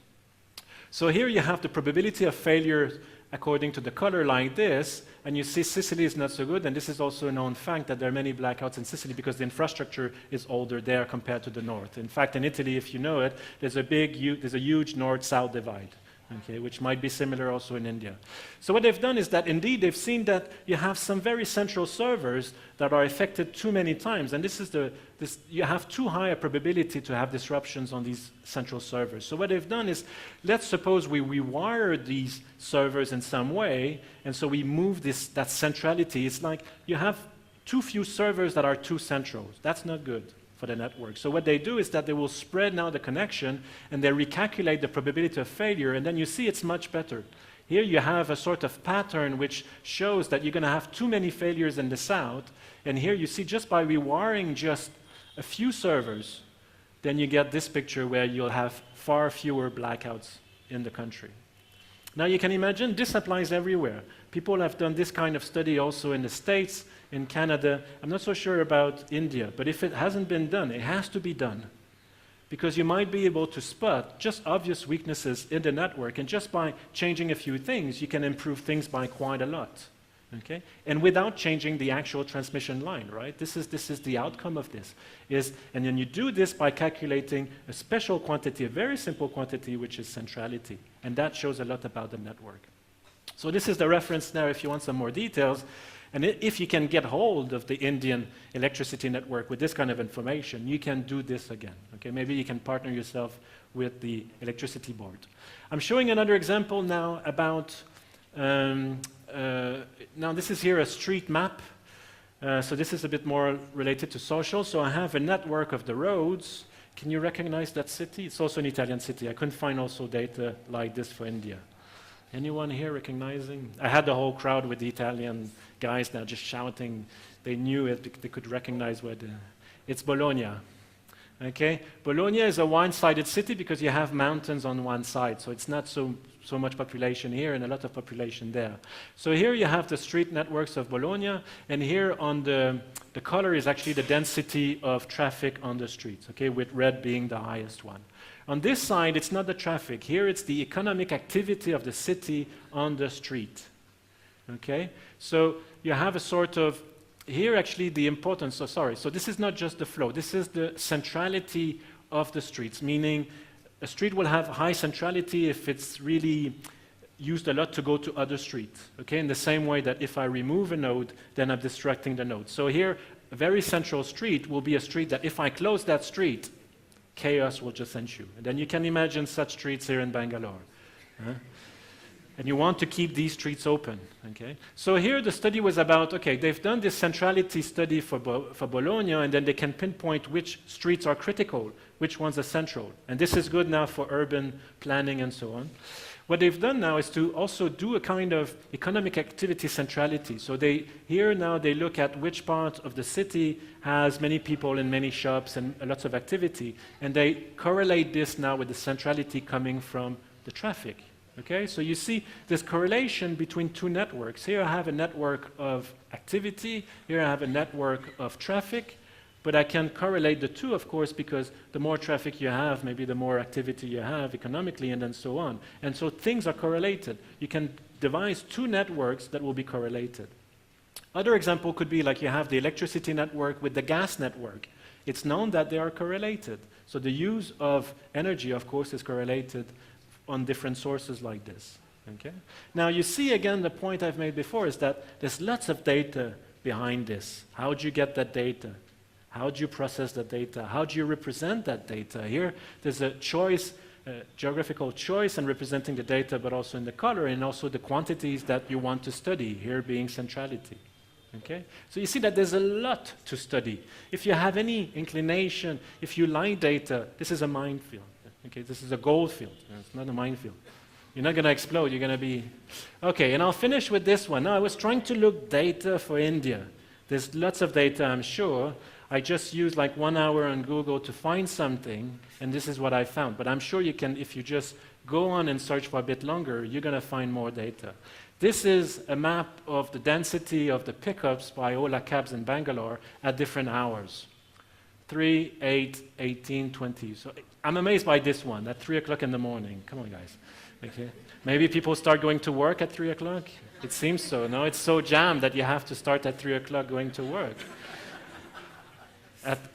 So here you have the probability of failure according to the color like this, and you see Sicily is not so good, and this is also a known fact that there are many blackouts in Sicily because the infrastructure is older there compared to the north. In fact, in Italy, if you know it, there's a huge north-south divide, okay, which might be similar also in India. So what they've done is that indeed they've seen that you have some very central servers that are affected too many times, and you have too high a probability to have disruptions on these central servers. So what they've done is, let's suppose we rewire these servers in some way, and so we move that centrality. It's like you have too few servers that are too central. That's not good for the network. So what they do is that they will spread now the connection, and they recalculate the probability of failure, and then you see it's much better. Here you have a sort of pattern which shows that you're going to have too many failures in the south, and here you see just by rewiring just a few servers, then you get this picture where you'll have far fewer blackouts in the country. Now you can imagine this applies everywhere. People have done this kind of study also in the States, in Canada. I'm not so sure about India, but if it hasn't been done, it has to be done. Because you might be able to spot just obvious weaknesses in the network, and just by changing a few things, you can improve things by quite a lot. Okay? And without changing the actual transmission line, right? This is the outcome of this. And then you do this by calculating a special quantity, a very simple quantity, which is centrality. And that shows a lot about the network. So this is the reference now if you want some more details. And if you can get hold of the Indian electricity network with this kind of information, you can do this again. Okay? Maybe you can partner yourself with the electricity board. I'm showing another example now about now this is here a street map. So this is a bit more related to social. So I have a network of the roads. Can you recognize that city? It's also an Italian city. I couldn't find also data like this for India. Anyone here recognizing? I had the whole crowd with the Italian guys now just shouting. They knew it, they could recognize where it's Bologna. Okay? Bologna is a one-sided city because you have mountains on one side, so it's not so much population here and a lot of population there. So here you have the street networks of Bologna, and here on the color is actually the density of traffic on the streets, okay, with red being the highest one. On this side, it's not the traffic. Here it's the economic activity of the city on the street. Okay? So you have a sort of, here actually the importance, so this is not just the flow, this is the centrality of the streets, meaning a street will have high centrality if it's really used a lot to go to other streets, okay? In the same way that if I remove a node, then I'm distracting the node. So here, a very central street will be a street that if I close that street, chaos will just ensue. And then you can imagine such streets here in Bangalore. And you want to keep these streets open, okay? So here the study was about, okay, they've done this centrality study for Bologna, and then they can pinpoint which streets are critical, which ones are central. And this is good now for urban planning and so on. What they've done now is to also do a kind of economic activity centrality. So here now they look at which part of the city has many people and many shops and lots of activity, and they correlate this now with the centrality coming from the traffic. Okay, so you see this correlation between two networks. Here I have a network of activity, here I have a network of traffic, but I can correlate the two, of course, because the more traffic you have, maybe the more activity you have economically, and then so on. And so things are correlated. You can devise two networks that will be correlated. Other example could be like you have the electricity network with the gas network. It's known that they are correlated. So the use of energy, of course, is correlated on different sources like this. Okay? Now you see again the point I've made before is that there's lots of data behind this. How do you get that data? How do you process that data? How do you represent that data? Here there's a choice, geographical choice in representing the data, but also in the color and also the quantities that you want to study, here being centrality. Okay? So you see that there's a lot to study. If you have any inclination, if you like data, this is a minefield. Okay, this is a gold field. It's not a minefield. You're not going to explode. You're going to be... Okay, and I'll finish with this one. Now, I was trying to look data for India. There's lots of data, I'm sure. I just used like 1 hour on Google to find something, and this is what I found. But I'm sure you can, if you just go on and search for a bit longer, you're going to find more data. This is a map of the density of the pickups by Ola cabs in Bangalore at different hours. 3, 8, 18, 20. So I'm amazed by this one at 3 o'clock in the morning. Come on, guys. Okay. Maybe people start going to work at 3 o'clock? It seems so. No, it's so jammed that you have to start at 3 o'clock going to work.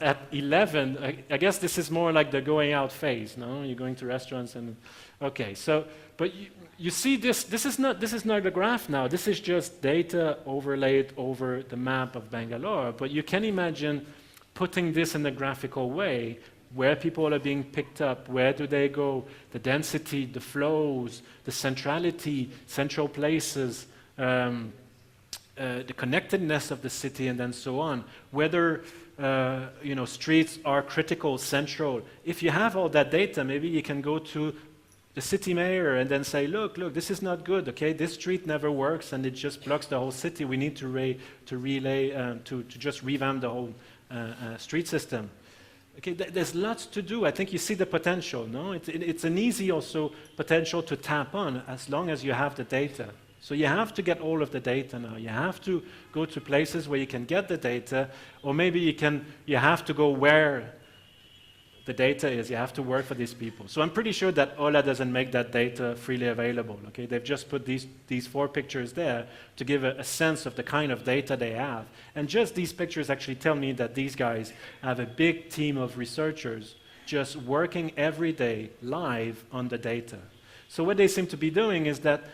At 11, I guess this is more like the going out phase, no? You're going to restaurants and... Okay, so, but you see this is not a graph now. This is just data overlaid over the map of Bangalore. But you can imagine putting this in a graphical way, where people are being picked up, where do they go, the density, the flows, the centrality, central places, the connectedness of the city, and then so on. Whether streets are critical, central. If you have all that data, maybe you can go to the city mayor and then say, look, this is not good, okay? This street never works and it just blocks the whole city. We need to just revamp the whole street system. Okay, there's lots to do. I think you see the potential, no? It's an easy also potential to tap on as long as you have the data. So you have to get all of the data now. You have to go to places where you can get the data, or maybe you have to go where the data is. You have to work for these people. So I'm pretty sure that Ola doesn't make that data freely available. Okay, they've just put these 4 pictures there to give a sense of the kind of data they have. And just these pictures actually tell me that these guys have a big team of researchers just working every day live on the data. So what they seem to be doing is that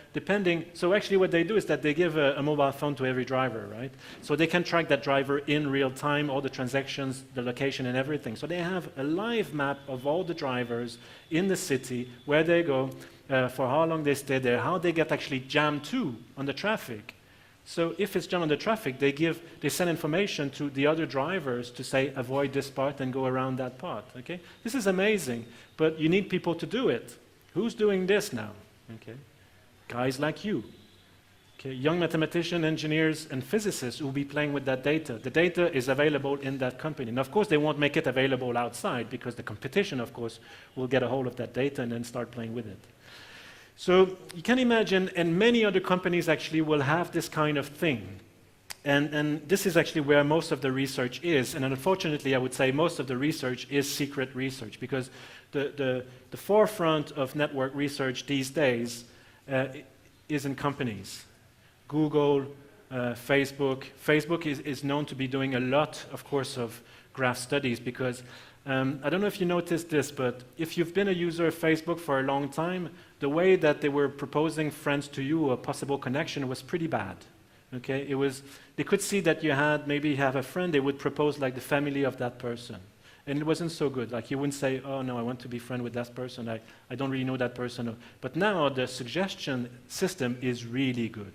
so actually what they do is that they give a mobile phone to every driver, right? So they can track that driver in real time, all the transactions, the location and everything. So they have a live map of all the drivers in the city, where they go, for how long they stay there, how they get actually jammed too on the traffic. So if it's jam on the traffic, they send information to the other drivers to say, avoid this part and go around that part, okay? This is amazing, but you need people to do it. Who's doing this now, okay? Guys like you. Okay, young mathematicians, engineers, and physicists who will be playing with that data. The data is available in that company. And of course, they won't make it available outside because the competition, of course, will get a hold of that data and then start playing with it. So you can imagine, and many other companies actually will have this kind of thing. And this is actually where most of the research is. And unfortunately, I would say most of the research is secret research because the forefront of network research these days is in companies. Google, Facebook. Facebook is known to be doing a lot, of course, of graph studies because I don't know if you noticed this, but if you've been a user of Facebook for a long time, the way that they were proposing friends to you, a possible connection, was pretty bad. Okay, they could see that you maybe have a friend, they would propose like the family of that person. And it wasn't so good. Like you wouldn't say, oh no, I want to be friends with that person. I don't really know that person. But now the suggestion system is really good.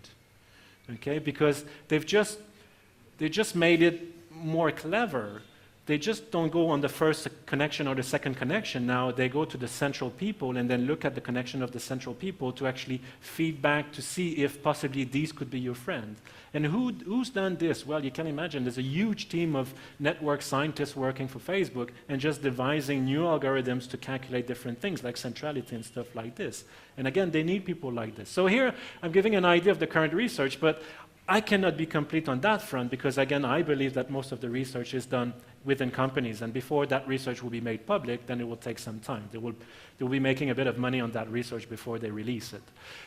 Okay, because they just made it more clever. They just don't go on the first connection or the second connection. Now they go to the central people and then look at the connection of the central people to actually feed back to see if possibly these could be your friend. And who's done this? Well, you can imagine there's a huge team of network scientists working for Facebook and just devising new algorithms to calculate different things like centrality and stuff like this. And again, they need people like this. So here I'm giving an idea of the current research, but I cannot be complete on that front because, again, I believe that most of the research is done within companies. And before that research will be made public, then it will take some time. They will be making a bit of money on that research before they release it.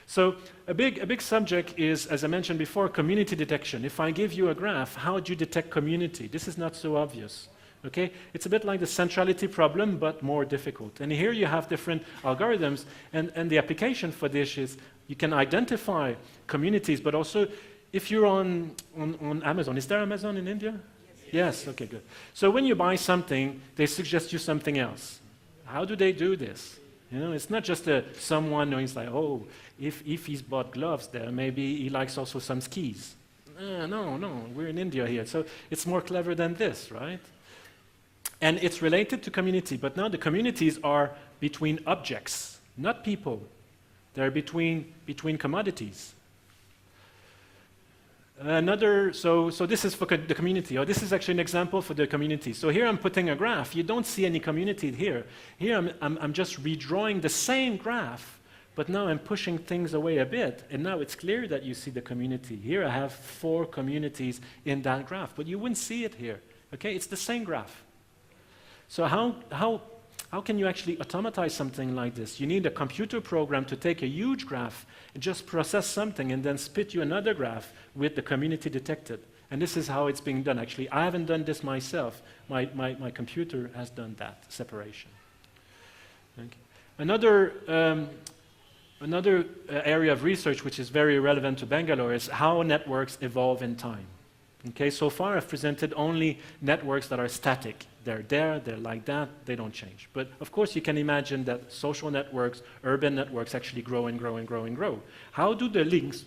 So a big subject is, as I mentioned before, community detection. If I give you a graph, how do you detect community? This is not so obvious. Okay? It's a bit like the centrality problem, but more difficult. And here you have different algorithms, and the application for this is you can identify communities, but also if you're on Amazon, is there Amazon in India? Yes, okay, good. So when you buy something, they suggest you something else. How do they do this? You know, it's not just someone knowing, it's like, oh, if he's bought gloves there, maybe he likes also some skis. No, we're in India here. So it's more clever than this, right? And it's related to community, but now the communities are between objects, not people. They're between commodities. So this is for the community, or this is actually an example for the community. So here I'm putting a graph. You don't see any community here. Here I'm just redrawing the same graph, but now I'm pushing things away a bit, and now it's clear that you see the community. Here I have 4 communities in that graph, but you wouldn't see it here. Okay, it's the same graph. So how can you actually automatize something like this? You need a computer program to take a huge graph and just process something and then spit you another graph with the community detected. And this is how it's being done. Actually, I haven't done this myself. My computer has done that separation. Okay. Another area of research which is very relevant to Bangalore is how networks evolve in time. Okay, so far I've presented only networks that are static. They're there, they're like that, they don't change. But of course you can imagine that social networks, urban networks actually grow and grow and grow and grow. How do the links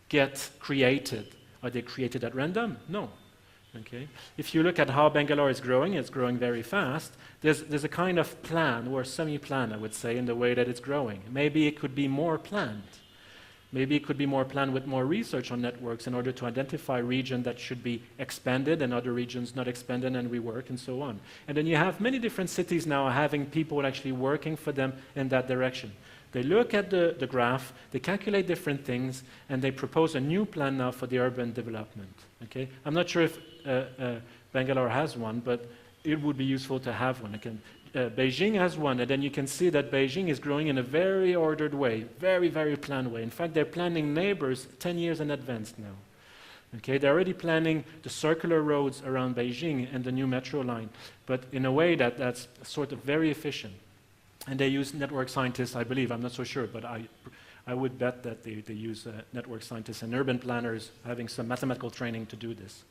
get created? Are they created at random? No. Okay. If you look at how Bangalore is growing, it's growing very fast. There's a kind of plan, or semi-plan, I would say, in the way that it's growing. Maybe it could be more planned. Maybe it could be more planned with more research on networks in order to identify regions that should be expanded and other regions not expanded and rework and so on. And then you have many different cities now having people actually working for them in that direction. They look at the graph, they calculate different things, and they propose a new plan now for the urban development. Okay? I'm not sure if Bangalore has one, but it would be useful to have one. Beijing has one, and then you can see that Beijing is growing in a very ordered way, very, very planned way. In fact, they're planning neighbors 10 years in advance now. Okay, they're already planning the circular roads around Beijing and the new metro line, but in a way that's sort of very efficient. And they use network scientists, I believe, I'm not so sure, but I would bet that they use network scientists and urban planners having some mathematical training to do this.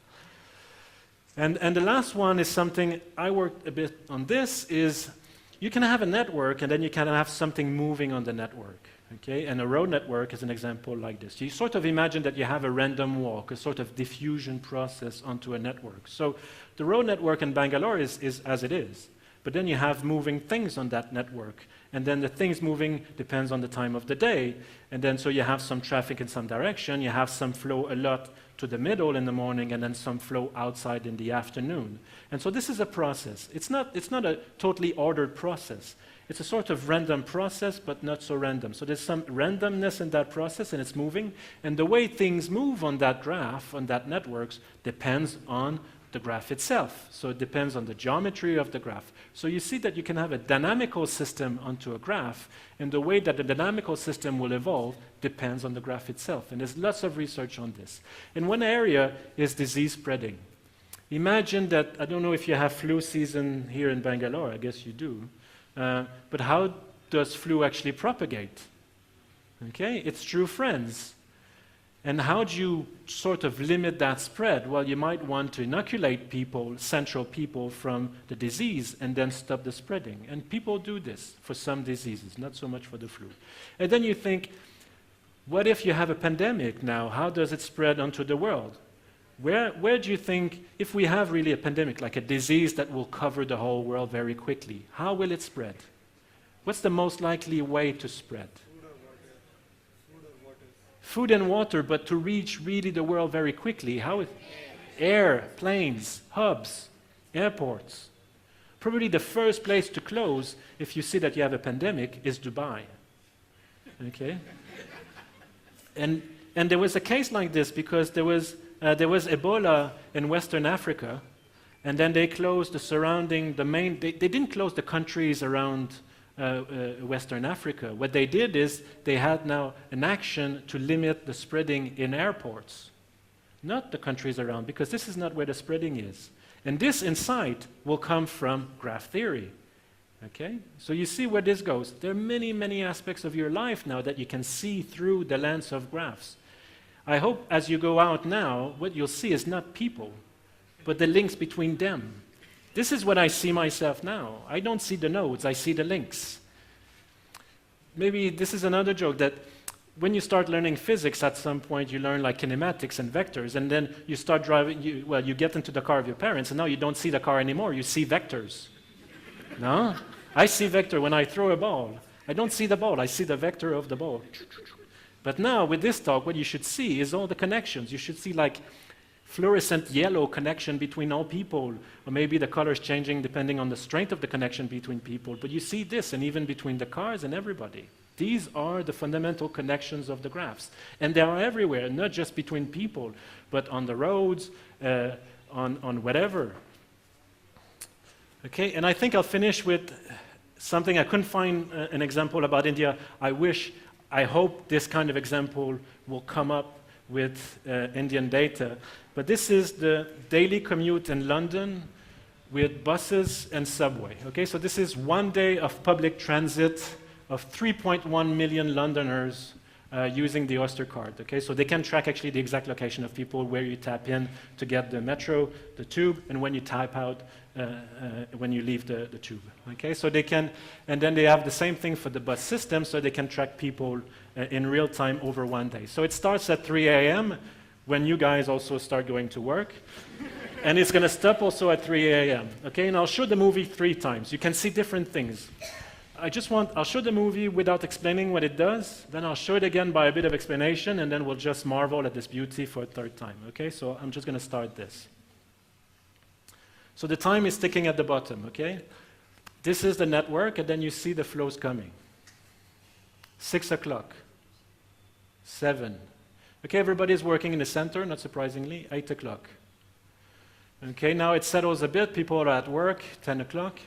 And the last one is something I worked a bit on. This is you can have a network, and then you can have something moving on the network. Okay? And a road network is an example like this. You sort of imagine that you have a random walk, a sort of diffusion process onto a network. So the road network in Bangalore is as it is. But then you have moving things on that network. And then the things moving depends on the time of the day. And then so you have some traffic in some direction, you have some flow a lot to the middle in the morning, and then some flow outside in the afternoon. And so this is a process. It's not a totally ordered process. It's a sort of random process, but not so random. So there's some randomness in that process, and it's moving. And the way things move on that graph, on that networks, depends on the graph itself. So it depends on the geometry of the graph. So you see that you can have a dynamical system onto a graph, and the way that the dynamical system will evolve depends on the graph itself. And there's lots of research on this. And one area is disease spreading. Imagine that, I don't know if you have flu season here in Bangalore, I guess you do, but how does flu actually propagate? Okay, it's through friends. And how do you sort of limit that spread? Well, you might want to inoculate people, central people, from the disease and then stop the spreading. And people do this for some diseases, not so much for the flu. And then you think, what if you have a pandemic now? How does it spread onto the world? Where do you think, if we have really a pandemic, like a disease that will cover the whole world very quickly, how will it spread? What's the most likely way to spread? Food and water, but to reach really the world very quickly. How is air, planes, hubs, airports. Probably the first place to close if you see that you have a pandemic is Dubai. Okay? And there was a case like this because there was Ebola in Western Africa, and then they closed the surrounding, they didn't close the countries around Western Africa. What they did is they had now an action to limit the spreading in airports, not the countries around, because this is not where the spreading is. And this insight will come from graph theory. Okay? So you see where this goes. There are many, many aspects of your life now that you can see through the lens of graphs. I hope as you go out now, what you'll see is not people, but the links between them. This is what I see myself now. I don't see the nodes, I see the links. Maybe this is another joke, that when you start learning physics, at some point you learn like kinematics and vectors, and then you start driving, you get into the car of your parents, and now you don't see the car anymore, you see vectors. No? I see vector when I throw a ball. I don't see the ball, I see the vector of the ball. But now, with this talk, what you should see is all the connections. You should see like fluorescent yellow connection between all people, or maybe the colors changing depending on the strength of the connection between people. But you see this, and even between the cars and everybody. These are the fundamental connections of the graphs. And they are everywhere, not just between people, but on the roads, on whatever. Okay, and I think I'll finish with something. I couldn't find an example about India. I hope this kind of example will come up with Indian data. But this is the daily commute in London with buses and subway. Okay, so this is 1 day of public transit of 3.1 million Londoners using the Oyster card. Okay, so they can track actually the exact location of people, where you tap in to get the metro, the tube, and when you type out when you leave the tube. Okay, so they can, and then they have the same thing for the bus system, so they can track people in real time over 1 day. So it starts at 3 a.m. when you guys also start going to work, and it's going to stop also at 3 a.m. Okay, and I'll show the movie 3 times. You can see different things. I'll show the movie without explaining what it does, then I'll show it again by a bit of explanation, and then we'll just marvel at this beauty for a 3rd time. Okay, so I'm just going to start this. So the time is ticking at the bottom, okay? This is the network, and then you see the flows coming. 6 o'clock, 7. Okay, everybody's working in the center, not surprisingly, 8 o'clock. Okay, now it settles a bit, people are at work, 10 o'clock.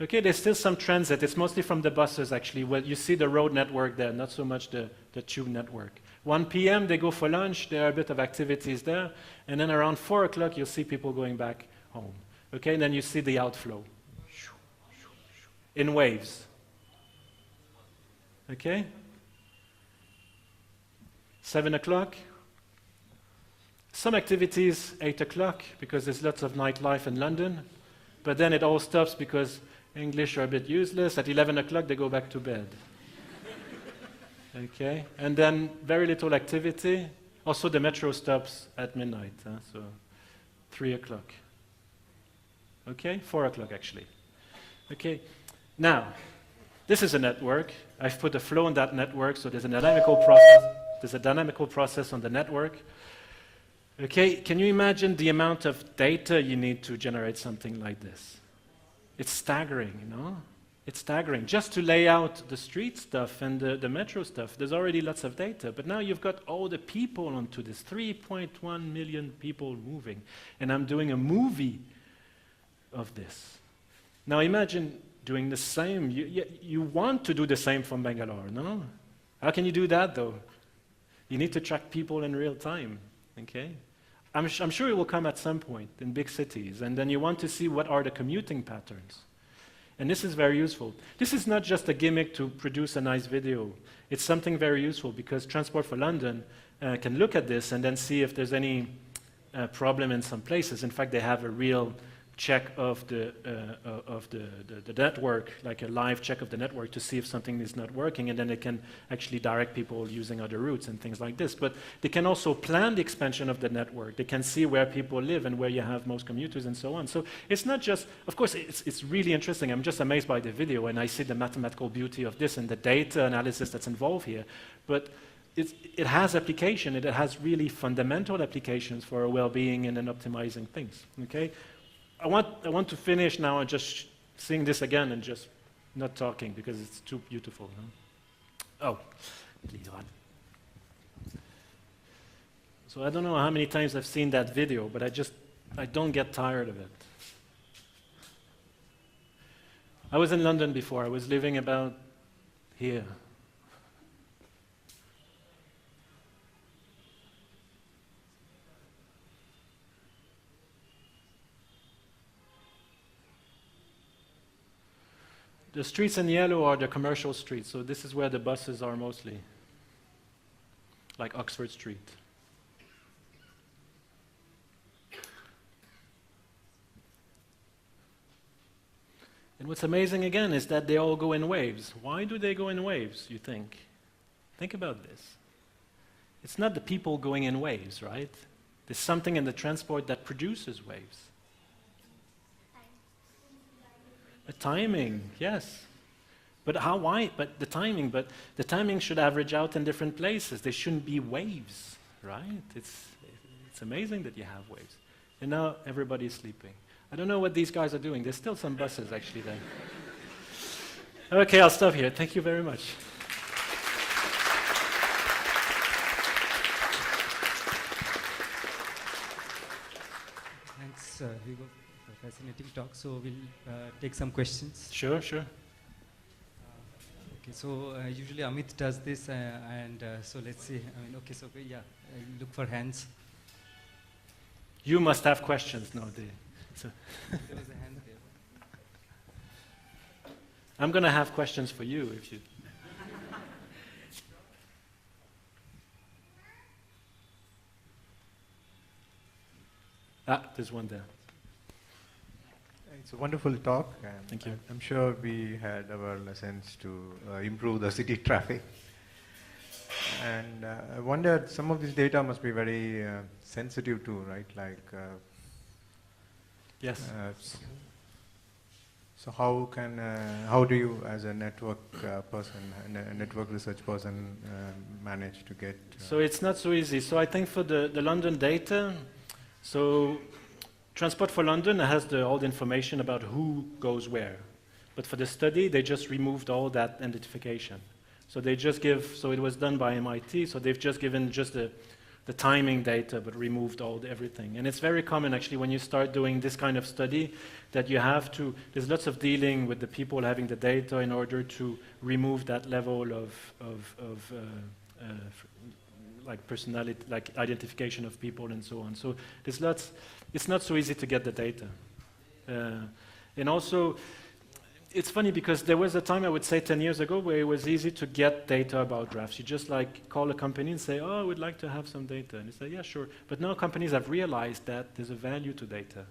Okay, there's still some transit. It's mostly from the buses, actually. Well, you see the road network there, not so much the tube network. 1 p.m., they go for lunch. There are a bit of activities there. And then around 4 o'clock, you'll see people going back home. Okay, and then you see the outflow in waves. Okay? 7 o'clock. Some activities, 8 o'clock, because there's lots of nightlife in London. But then it all stops because English are a bit useless. At 11 o'clock, they go back to bed. Okay, and then very little activity. Also, the metro stops at midnight, so 3 o'clock. Okay, 4 o'clock actually. Okay, now, this is a network. I've put a flow on that network, so there's a dynamical process. There's a dynamical process on the network. Okay, can you imagine the amount of data you need to generate something like this? It's staggering, you know? It's staggering. Just to lay out the street stuff and the metro stuff, there's already lots of data. But now you've got all the people onto this, 3.1 million people moving. And I'm doing a movie of this. Now imagine doing the same. You want to do the same from Bangalore, no? How can you do that, though? You need to track people in real time, okay? I'm sure it will come at some point in big cities, and then you want to see what are the commuting patterns. And this is very useful. This is not just a gimmick to produce a nice video. It's something very useful because Transport for London can look at this and then see if there's any problem in some places. In fact, they have a real check of the network, like a live check of the network to see if something is not working, and then they can actually direct people using other routes and things like this. But they can also plan the expansion of the network. They can see where people live and where you have most commuters and so on. So it's not just, of course, it's really interesting. I'm just amazed by the video, and I see the mathematical beauty of this and the data analysis that's involved here. But it has application, and it has really fundamental applications for our well-being and then optimizing things, okay? I want to finish now and just seeing this again and just not talking because it's too beautiful. Huh? Oh, please on. So I don't know how many times I've seen that video, but I don't get tired of it. I was in London before. I was living about here. The streets in yellow are the commercial streets, so this is where the buses are mostly, like Oxford Street. And what's amazing again is that they all go in waves. Why do they go in waves, you think? Think about this. It's not the people going in waves, right? There's something in the transport that produces waves. The timing, yes. But why? But the timing should average out in different places. There shouldn't be waves, right? It's amazing that you have waves. And now everybody's sleeping. I don't know what these guys are doing. There's still some buses actually there. Okay, I'll stop here. Thank you very much. Thanks, Hugo. Fascinating talk. So we'll take some questions. Sure. Okay. So usually Amit does this, so let's see. Okay. So look for hands. You must have questions now, so there was a hand there. I'm going to have questions for you if you. There's one there. It's a wonderful talk, and thank you. I'm sure we had our lessons to improve the city traffic. And I wondered, some of this data must be very sensitive too, right? Like, yes. So how do you, as a network person and a network research person, manage to get? So it's not so easy. So I think for the London data, so Transport for London has all the information about who goes where. But for the study, they just removed all that identification. So they just so it was done by MIT, so they've just given just the timing data, but removed everything. And it's very common, actually, when you start doing this kind of study, that you have to, there's lots of dealing with the people having the data in order to remove that level of like personality, like identification of people and so on. So there's lots, it's not so easy to get the data. And also, it's funny because there was a time, I would say 10 years ago, where it was easy to get data about drafts. You just like call a company and say, oh, I would like to have some data. And you say, yeah, sure. But now companies have realized that there's a value to data.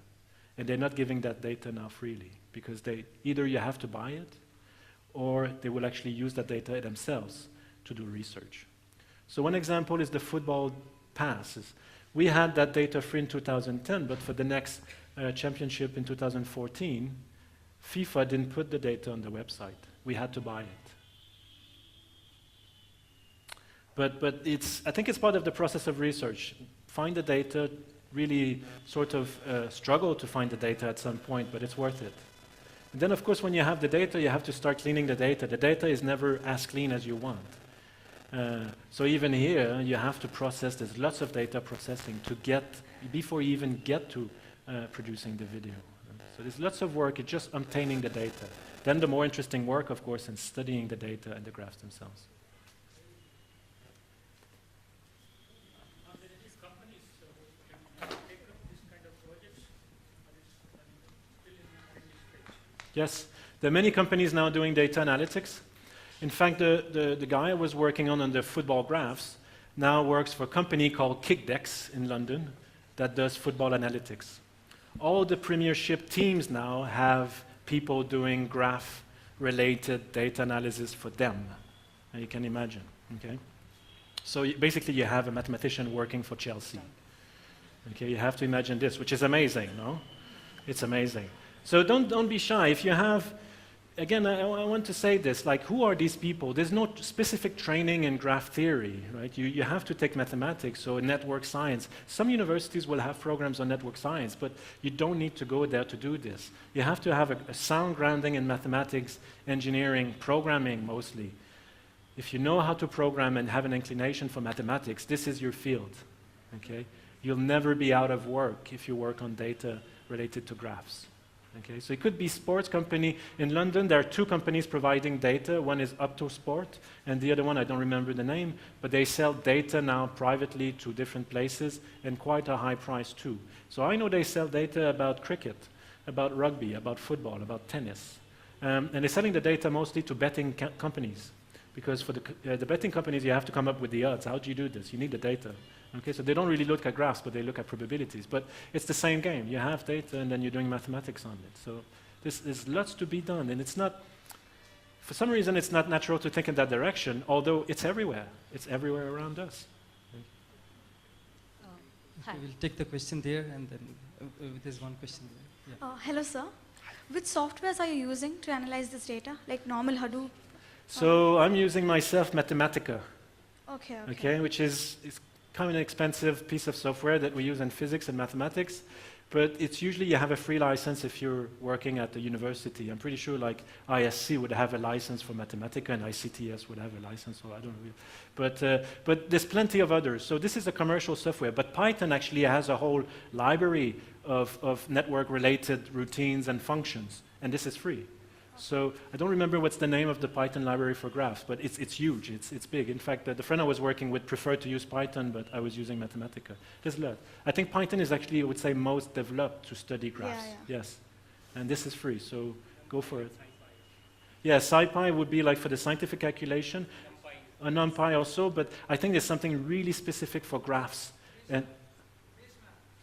And they're not giving that data now freely, because either you have to buy it, or they will actually use that data themselves to do research. So one example is the football passes. We had that data free in 2010, but for the next championship in 2014, FIFA didn't put the data on the website. We had to buy it. But I think it's part of the process of research. Find the data, really sort of struggle to find the data at some point, but it's worth it. And then, of course, when you have the data, you have to start cleaning the data. The data is never as clean as you want. So even here, you have to process, there's lots of data processing before you even get to producing the video. So there's lots of work, it's just obtaining the data. Then the more interesting work, of course, in studying the data and the graphs themselves. Yes, there are many companies now doing data analytics. In fact, the guy I was working on the football graphs now works for a company called Kickdex in London that does football analytics. All the premiership teams now have people doing graph-related data analysis for them. And you can imagine, okay? So basically you have a mathematician working for Chelsea. Okay, you have to imagine this, which is amazing, no? It's amazing. So don't be shy. If you have, again, I want to say this, like, who are these people? There's no specific training in graph theory, right? You have to take mathematics or network science. Some universities will have programs on network science, but you don't need to go there to do this. You have to have a sound grounding in mathematics, engineering, programming mostly. If you know how to program and have an inclination for mathematics, this is your field, okay? You'll never be out of work if you work on data related to graphs. Okay, so it could be sports company. In London, there are two companies providing data. One is UpToSport, and the other one, I don't remember the name, but they sell data now privately to different places, and quite a high price too. So I know they sell data about cricket, about rugby, about football, about tennis. And they're selling the data mostly to betting companies, because for the betting companies, you have to come up with the odds. How do you do this? You need the data. Okay, so they don't really look at graphs, but they look at probabilities. But it's the same game. You have data, and then you're doing mathematics on it. So there's lots to be done, and it's not, for some reason, it's not natural to think in that direction, although it's everywhere. It's everywhere around us. Okay, we'll take the question there, and then there's one question there. Yeah. Hello, sir. Which softwares are you using to analyze this data, like normal Hadoop? So I'm using myself Mathematica, Okay. which is kind of an expensive piece of software that we use in physics and mathematics, but it's usually you have a free license if you're working at the university. I'm pretty sure like ISC would have a license for Mathematica and ICTS would have a license, so I don't know. But there's plenty of others. So this is a commercial software, but Python actually has a whole library of network-related routines and functions, and this is free. So I don't remember what's the name of the Python library for graphs, but it's huge, it's big. In fact, the friend I was working with preferred to use Python, but I was using Mathematica. There's a lot. I think Python is actually, I would say, most developed to study graphs. Yeah. Yes. And this is free, so go for it. Yeah, SciPy would be like for the scientific calculation. NumPy also, but I think there's something really specific for graphs. And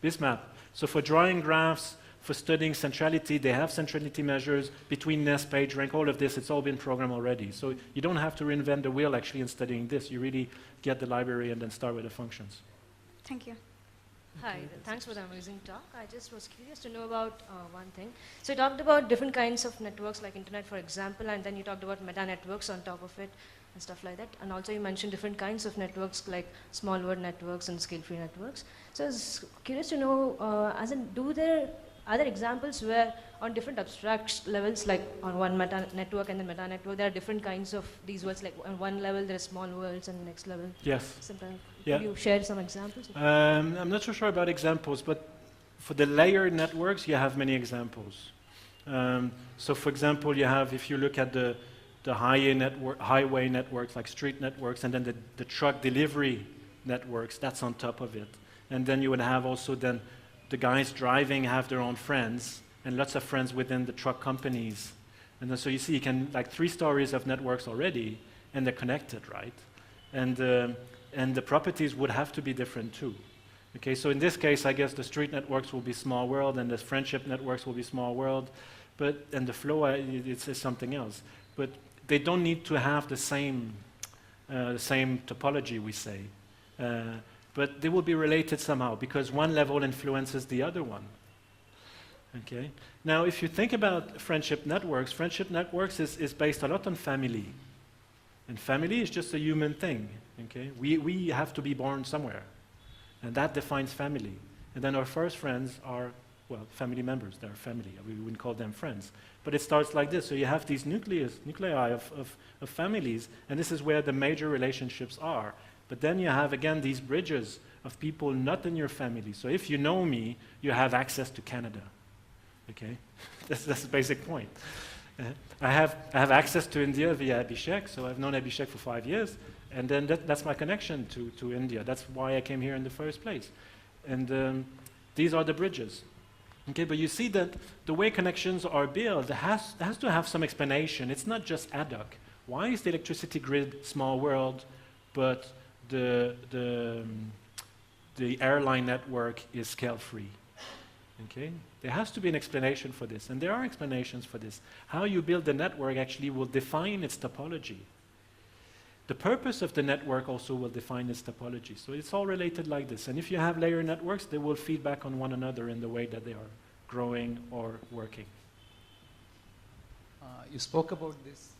BISMAP. So for drawing graphs, for studying centrality, they have centrality measures between nest, page rank, all of this, it's all been programmed already. So you don't have to reinvent the wheel actually in studying this. You really get the library and then start with the functions. Thank you. Hi, thanks for the amazing talk. I just was curious to know about one thing. So you talked about different kinds of networks like internet, for example, and then you talked about meta networks on top of it and stuff like that. And also you mentioned different kinds of networks like small word networks and scale-free networks. So I was curious to know, are there examples where on different abstract levels, like on one meta network and then meta network, there are different kinds of these worlds, like on one level there are small worlds and the next level? Yes. Sometimes. Yeah. Could you share some examples? I'm not so sure about examples, but for the layered networks, you have many examples. So for example, you have, if you look at the highway networks, like street networks, and then the truck delivery networks, that's on top of it. And then you would have also then the guys driving have their own friends, and lots of friends within the truck companies. And then, so you see, you can, like 3 stories of networks already, and they're connected, right? And the properties would have to be different too. Okay, so in this case, I guess the street networks will be small world, and the friendship networks will be small world, and the flow, it's something else. But they don't need to have the same topology, we say. But they will be related somehow, because one level influences the other one. Okay? Now, if you think about friendship networks is based a lot on family. And family is just a human thing. Okay? We have to be born somewhere. And that defines family. And then our first friends are, well, family members. They're family. We wouldn't call them friends. But it starts like this. So you have these nuclei of families, and this is where the major relationships are. But then you have, again, these bridges of people not in your family. So if you know me, you have access to Canada. Okay? That's the basic point. I have access to India via Abhishek, so I've known Abhishek for 5 years, and then that's my connection to India. That's why I came here in the first place. And these are the bridges. Okay, but you see that the way connections are built has to have some explanation. It's not just ad hoc. Why is the electricity grid small world, but the airline network is scale-free? Okay? There has to be an explanation for this, and there are explanations for this. How you build the network actually will define its topology. The purpose of the network also will define its topology. So it's all related like this. And if you have layer networks, they will feed back on one another in the way that they are growing or working. You spoke about this.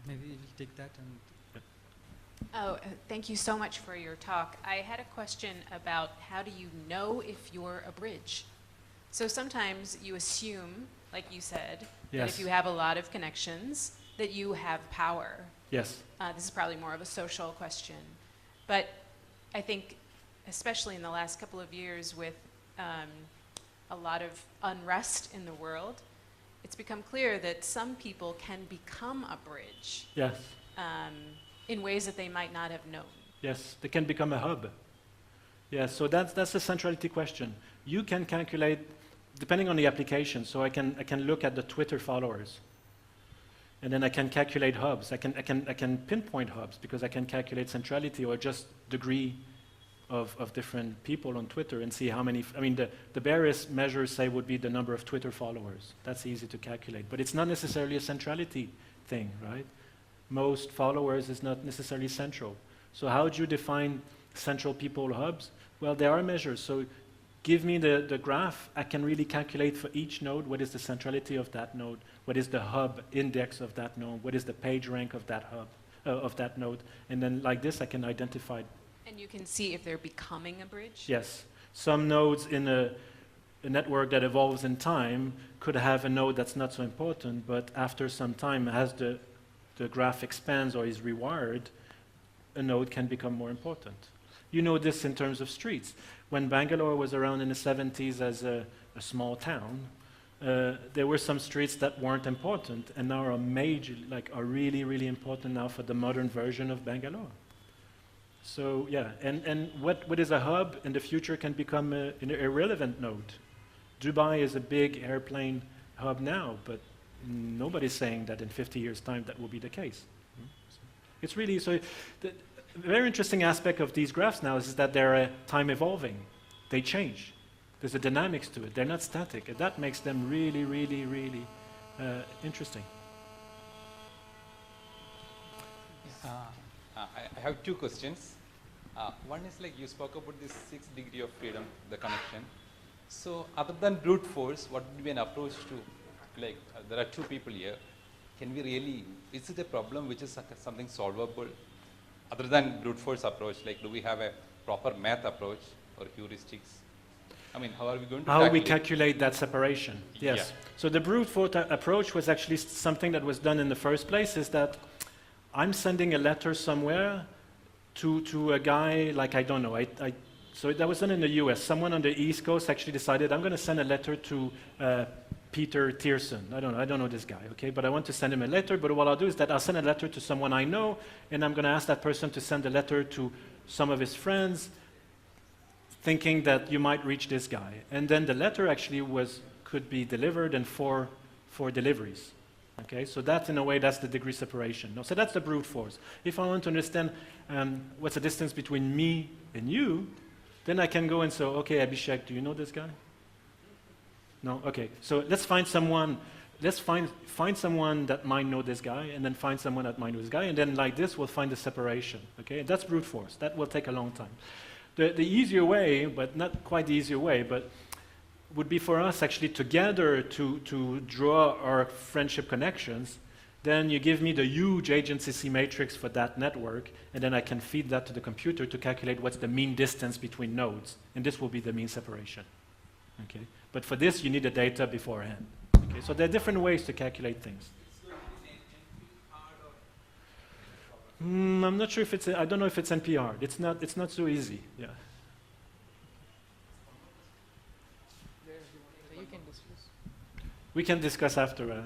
Maybe we'll take that and Thank you so much for your talk. I had a question about how do you know if you're a bridge? So sometimes you assume, like you said, that if you have a lot of connections, that you have power. Yes. This is probably more of a social question. But I think, especially in the last couple of years with a lot of unrest in the world, it's become clear that some people can become a bridge. Yes. In ways that they might not have known. Yes, they can become a hub. Yes, so that's a centrality question. You can calculate, depending on the application, so I can look at the Twitter followers, and then I can calculate hubs. I can pinpoint hubs because I can calculate centrality or just degree of different people on Twitter and see how many. I mean, the various measures say would be the number of Twitter followers. That's easy to calculate, but it's not necessarily a centrality thing, right? Most followers is not necessarily central. So how do you define central people hubs? Well, there are measures. So give me the graph. I can really calculate for each node what is the centrality of that node, what is the hub index of that node, what is the page rank of that hub, of that node. And then like this, I can identify. And you can see if they're becoming a bridge? Yes. Some nodes in a network that evolves in time could have a node that's not so important, but after some time, as the graph expands or is rewired, a node can become more important. You know this in terms of streets. When Bangalore was around in the 70s as a small town, there were some streets that weren't important and now are major, are really, really important now for the modern version of Bangalore. So yeah, and what is a hub in the future can become an irrelevant node. Dubai is a big airplane hub now, but nobody's saying that in 50 years' time that will be the case. It's really, so the very interesting aspect of these graphs now is that they're time evolving. They change. There's a dynamics to it. They're not static. And that makes them really, really, really interesting. I have two questions. One is you spoke about this 6th degree of freedom, the connection. So other than brute force, what would be an approach to, there are two people here. Can we really, is it a problem which is something solvable? Other than brute force approach, do we have a proper math approach or heuristics? I mean, how are we going to How we calculate that separation, yes. Yeah. So the brute force approach was actually something that was done in the first place, is that I'm sending a letter somewhere to a guy, I don't know, so that was done in the US. Someone on the East Coast actually decided, I'm going to send a letter to Peter Tierson. I don't know this guy, okay? But I want to send him a letter, but what I'll do is that I'll send a letter to someone I know, and I'm going to ask that person to send a letter to some of his friends, thinking that you might reach this guy. And then the letter actually could be delivered in four deliveries. Okay, so that, in a way, that's the degree separation. No, so that's the brute force. If I want to understand what's the distance between me and you, Then I can go and say, okay, Abhishek, do you know this guy? No? Okay. So let's find someone, find someone that might know this guy, and then find someone that might know this guy, and then like this, we'll find the separation. Okay? That's brute force. That will take a long time. The easier way, but not quite the easier way, but would be for us actually together to draw our friendship connections. Then you give me the huge agency matrix for that network, and then I can feed that to the computer to calculate what's the mean distance between nodes, and this will be the mean separation. Okay? But for this, you need the data beforehand. Okay? So there are different ways to calculate things. I'm not sure if it's, I don't know if it's NPR. It's not so easy. Yeah. You can discuss. We can discuss after.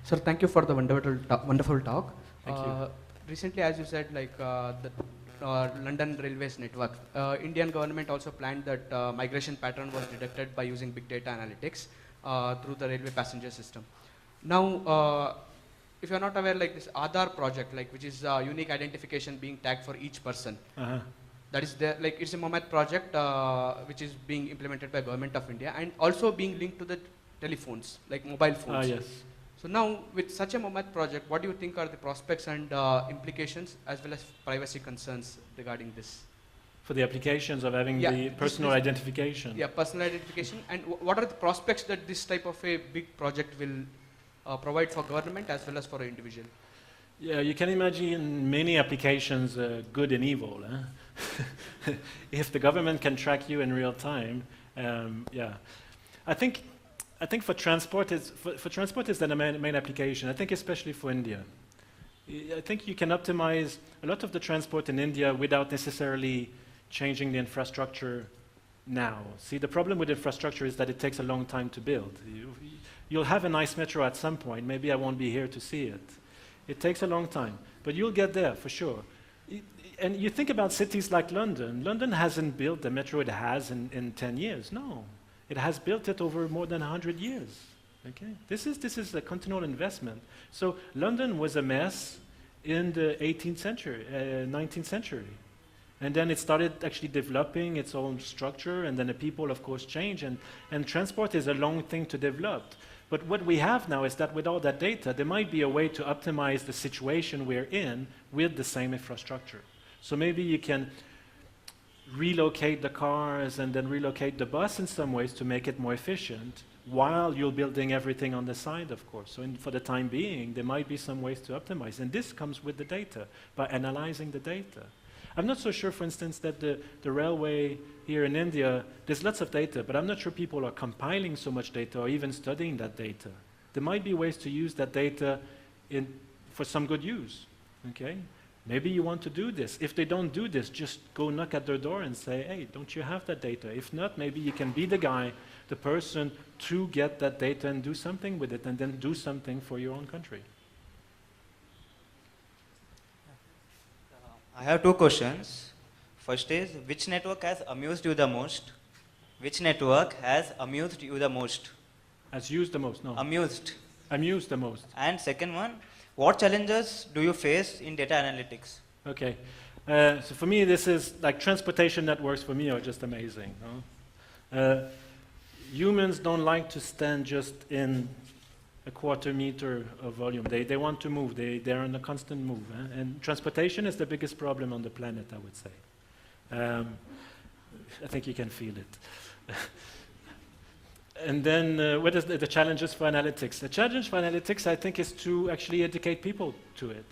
Sir, thank you for the wonderful talk. Thank you. Recently, as you said, like the London Railways network, Indian government also planned that migration pattern was detected by using big data analytics through the railway passenger system. Now, if you're not aware, like this Aadhaar project, like which is unique identification being tagged for each person. That is there, like it's a MOMAD project which is being implemented by Government of India and also being linked to the telephones, like mobile phones. Yes. So now, with such a MOMAD project, what do you think are the prospects and implications as well as privacy concerns regarding this? For the applications of having the personal identification. Yeah, personal identification. And what are the prospects that this type of a big project will provide for government as well as for an individual? Yeah, you can imagine many applications, good and evil. Eh? If the government can track you in real time, yeah. I think for transport is the main application. I think especially for India. I think you can optimize a lot of the transport in India without necessarily changing the infrastructure now. See, the problem with infrastructure is that it takes a long time to build. You'll have a nice metro at some point. Maybe I won't be here to see it. It takes a long time, but you'll get there for sure. And you think about cities like London. London hasn't built the metro it has in 10 years. No. It has built it over more than 100 years. Okay? This is a continual investment. So London was a mess in the 18th century, 19th century. And then it started actually developing its own structure, and then the people, of course, change. And transport is a long thing to develop. But what we have now is that with all that data, there might be a way to optimize the situation we're in with the same infrastructure. So maybe you can relocate the cars and then relocate the bus in some ways to make it more efficient while you're building everything on the side, of course. So for the time being, there might be some ways to optimize. And this comes with the data, by analyzing the data. I'm not so sure, for instance, that the railway here in India, there's lots of data, but I'm not sure people are compiling so much data or even studying that data. There might be ways to use that data for some good use, okay? Maybe you want to do this. If they don't do this, just go knock at their door and say, hey, don't you have that data? If not, maybe you can be the guy, the person to get that data and do something with it and then do something for your own country. I have two questions. First is, which network has amused you the most? Which network has amused you the most? Has used the most, no. Amused. Amused the most. And second one, what challenges do you face in data analytics? Okay. So for me, this is like transportation networks for me are just amazing. No? Humans don't like to stand just in a quarter meter of volume. They want to move. They're on a constant move. Eh? And transportation is the biggest problem on the planet, I would say. I think you can feel it. And then what is the challenges for analytics? The challenge for analytics, I think, is to actually educate people to it.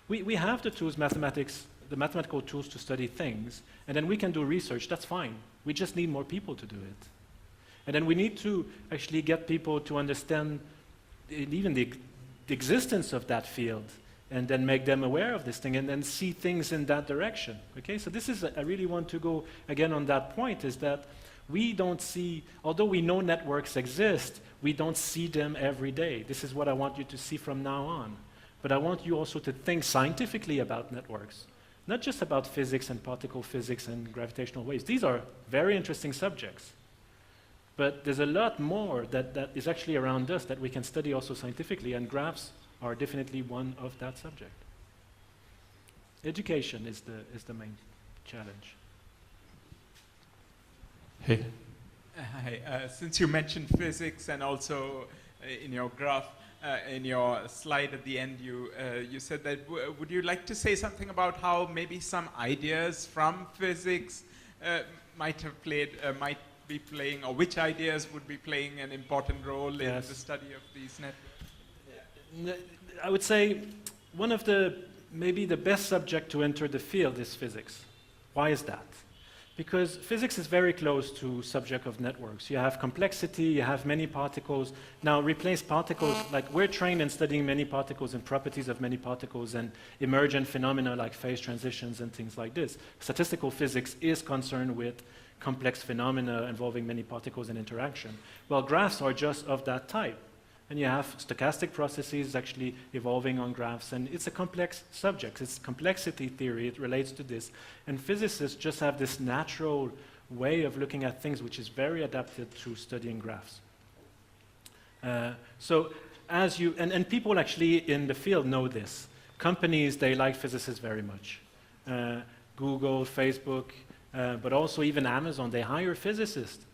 We have the tools, the mathematical tools to study things, and then we can do research. That's fine. We just need more people to do it. And then we need to actually get people to understand even the existence of that field, and then make them aware of this thing, and then see things in that direction. Okay, so this is, I really want to go again on that point, is that we don't see, although we know networks exist, we don't see them every day. This is what I want you to see from now on. But I want you also to think scientifically about networks, not just about physics and particle physics and gravitational waves. These are very interesting subjects. But there's a lot more that is actually around us that we can study also scientifically, and graphs are definitely one of that subject. Education is the main challenge. Hey. Hi. Since you mentioned physics and also in your graph, in your slide at the end, you said that would you like to say something about how maybe some ideas from physics might be playing, or which ideas would be playing an important role in the study of these networks? I would say one of maybe the best subject to enter the field is physics. Why is that? Because physics is very close to subject of networks. You have complexity, you have many particles. Now replace particles, like we're trained in studying many particles and properties of many particles and emergent phenomena like phase transitions and things like this. Statistical physics is concerned with complex phenomena involving many particles and interaction. Well, graphs are just of that type. And you have stochastic processes actually evolving on graphs, and it's a complex subject. It's complexity theory, it relates to this. And physicists just have this natural way of looking at things which is very adapted to studying graphs. So as you, and people actually in the field know this. Companies, they like physicists very much. Google, Facebook, but also even Amazon, they hire physicists.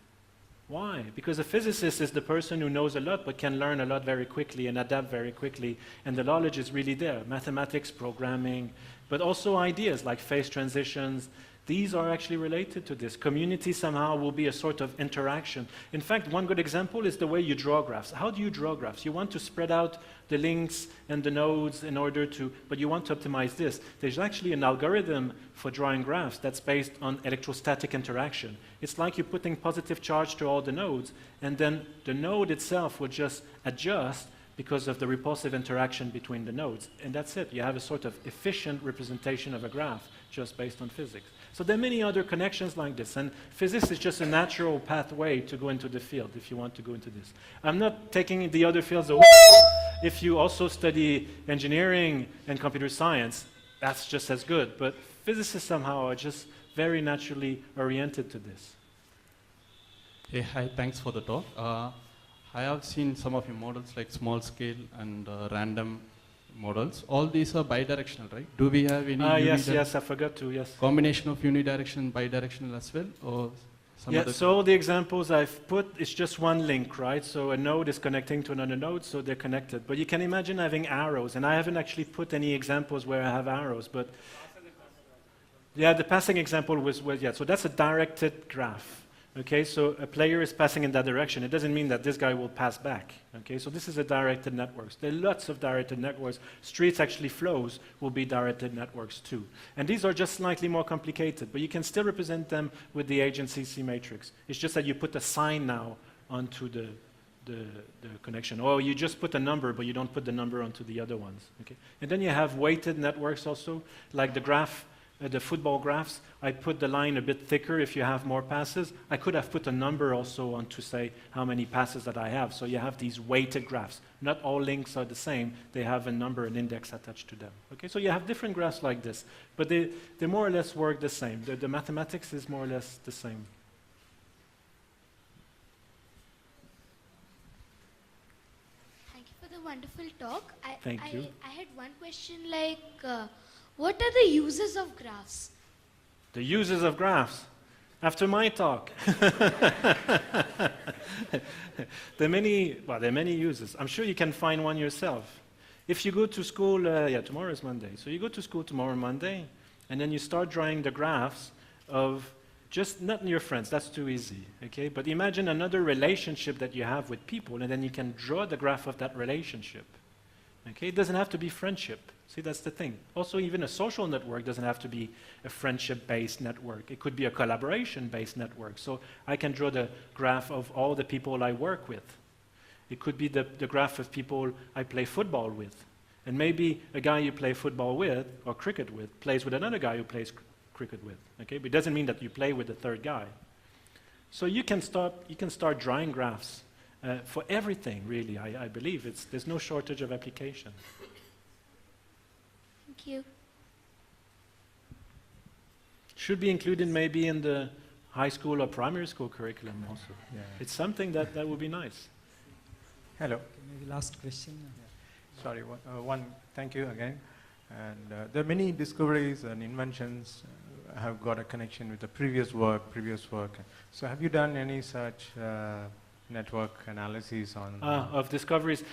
Why? Because a physicist is the person who knows a lot but can learn a lot very quickly and adapt very quickly, and the knowledge is really there. Mathematics, programming, but also ideas like phase transitions. These are actually related to this. Community somehow will be a sort of interaction. In fact, one good example is the way you draw graphs. How do you draw graphs? You want to spread out the links and the nodes in order to, but you want to optimize this. There's actually an algorithm for drawing graphs that's based on electrostatic interaction. It's like you're putting positive charge to all the nodes, and then the node itself will just adjust because of the repulsive interaction between the nodes. And that's it. You have a sort of efficient representation of a graph just based on physics. So there are many other connections like this, and physics is just a natural pathway to go into the field if you want to go into this. I'm not taking the other fields away. If you also study engineering and computer science, that's just as good, but physicists somehow are just very naturally oriented to this. Hey, hi, thanks for the talk. I have seen some of your models like small scale and random models. All these are bidirectional, right? Do we have any yes, I forgot to, yes. Combination of unidirectional and bidirectional as well, or some other? So the examples I've put, it's just one link, right? So a node is connecting to another node, so they're connected. But you can imagine having arrows, and I haven't actually put any examples where I have arrows, but yeah, the passing example was so that's a directed graph. Okay, so a player is passing in that direction. It doesn't mean that this guy will pass back. Okay, so this is a directed network. There are lots of directed networks. Streets actually flows will be directed networks too. And these are just slightly more complicated, but you can still represent them with the agency C matrix. It's just that you put a sign now onto the connection. Or you just put a number, but you don't put the number onto the other ones. Okay, and then you have weighted networks also, like the graph. The football graphs, I put the line a bit thicker if you have more passes. I could have put a number also on to say how many passes that I have. So you have these weighted graphs. Not all links are the same. They have a number, an index attached to them. Okay, so you have different graphs like this, but they more or less work the same. The mathematics is more or less the same. Thank you for the wonderful talk. Thank you. I had one question like, what are the uses of graphs? The uses of graphs. After my talk. There are many uses. I'm sure you can find one yourself. If you go to school, tomorrow is Monday. So you go to school tomorrow, Monday, and then you start drawing the graphs of just not your friends, that's too easy, okay? But imagine another relationship that you have with people, and then you can draw the graph of that relationship. Okay, it doesn't have to be friendship. See, that's the thing. Also, even a social network doesn't have to be a friendship-based network. It could be a collaboration-based network. So I can draw the graph of all the people I work with. It could be the graph of people I play football with. And maybe a guy you play football with, or cricket with, plays with another guy who plays cricket with. Okay, but it doesn't mean that you play with the third guy. So you can start drawing graphs. For everything, really, I believe. There's no shortage of application. Thank you. Should be included maybe in the high school or primary school curriculum also. Yeah. It's something that would be nice. Hello. Maybe last question. Sorry, thank you again. And there are many discoveries and inventions have got a connection with the previous work. So have you done any such network analysis on? Of discoveries.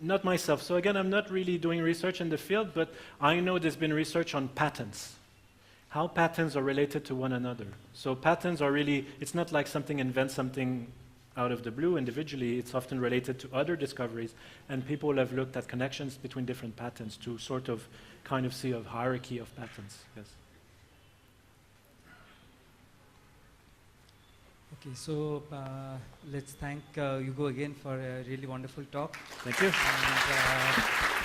Not myself. So again, I'm not really doing research in the field, but I know there's been research on patents. How patents are related to one another. So patents are really, it's not like something invents something out of the blue individually, it's often related to other discoveries, and people have looked at connections between different patents to sort of kind of see a hierarchy of patents. Yes. Okay, so let's thank Hugo again for a really wonderful talk. Thank you. And,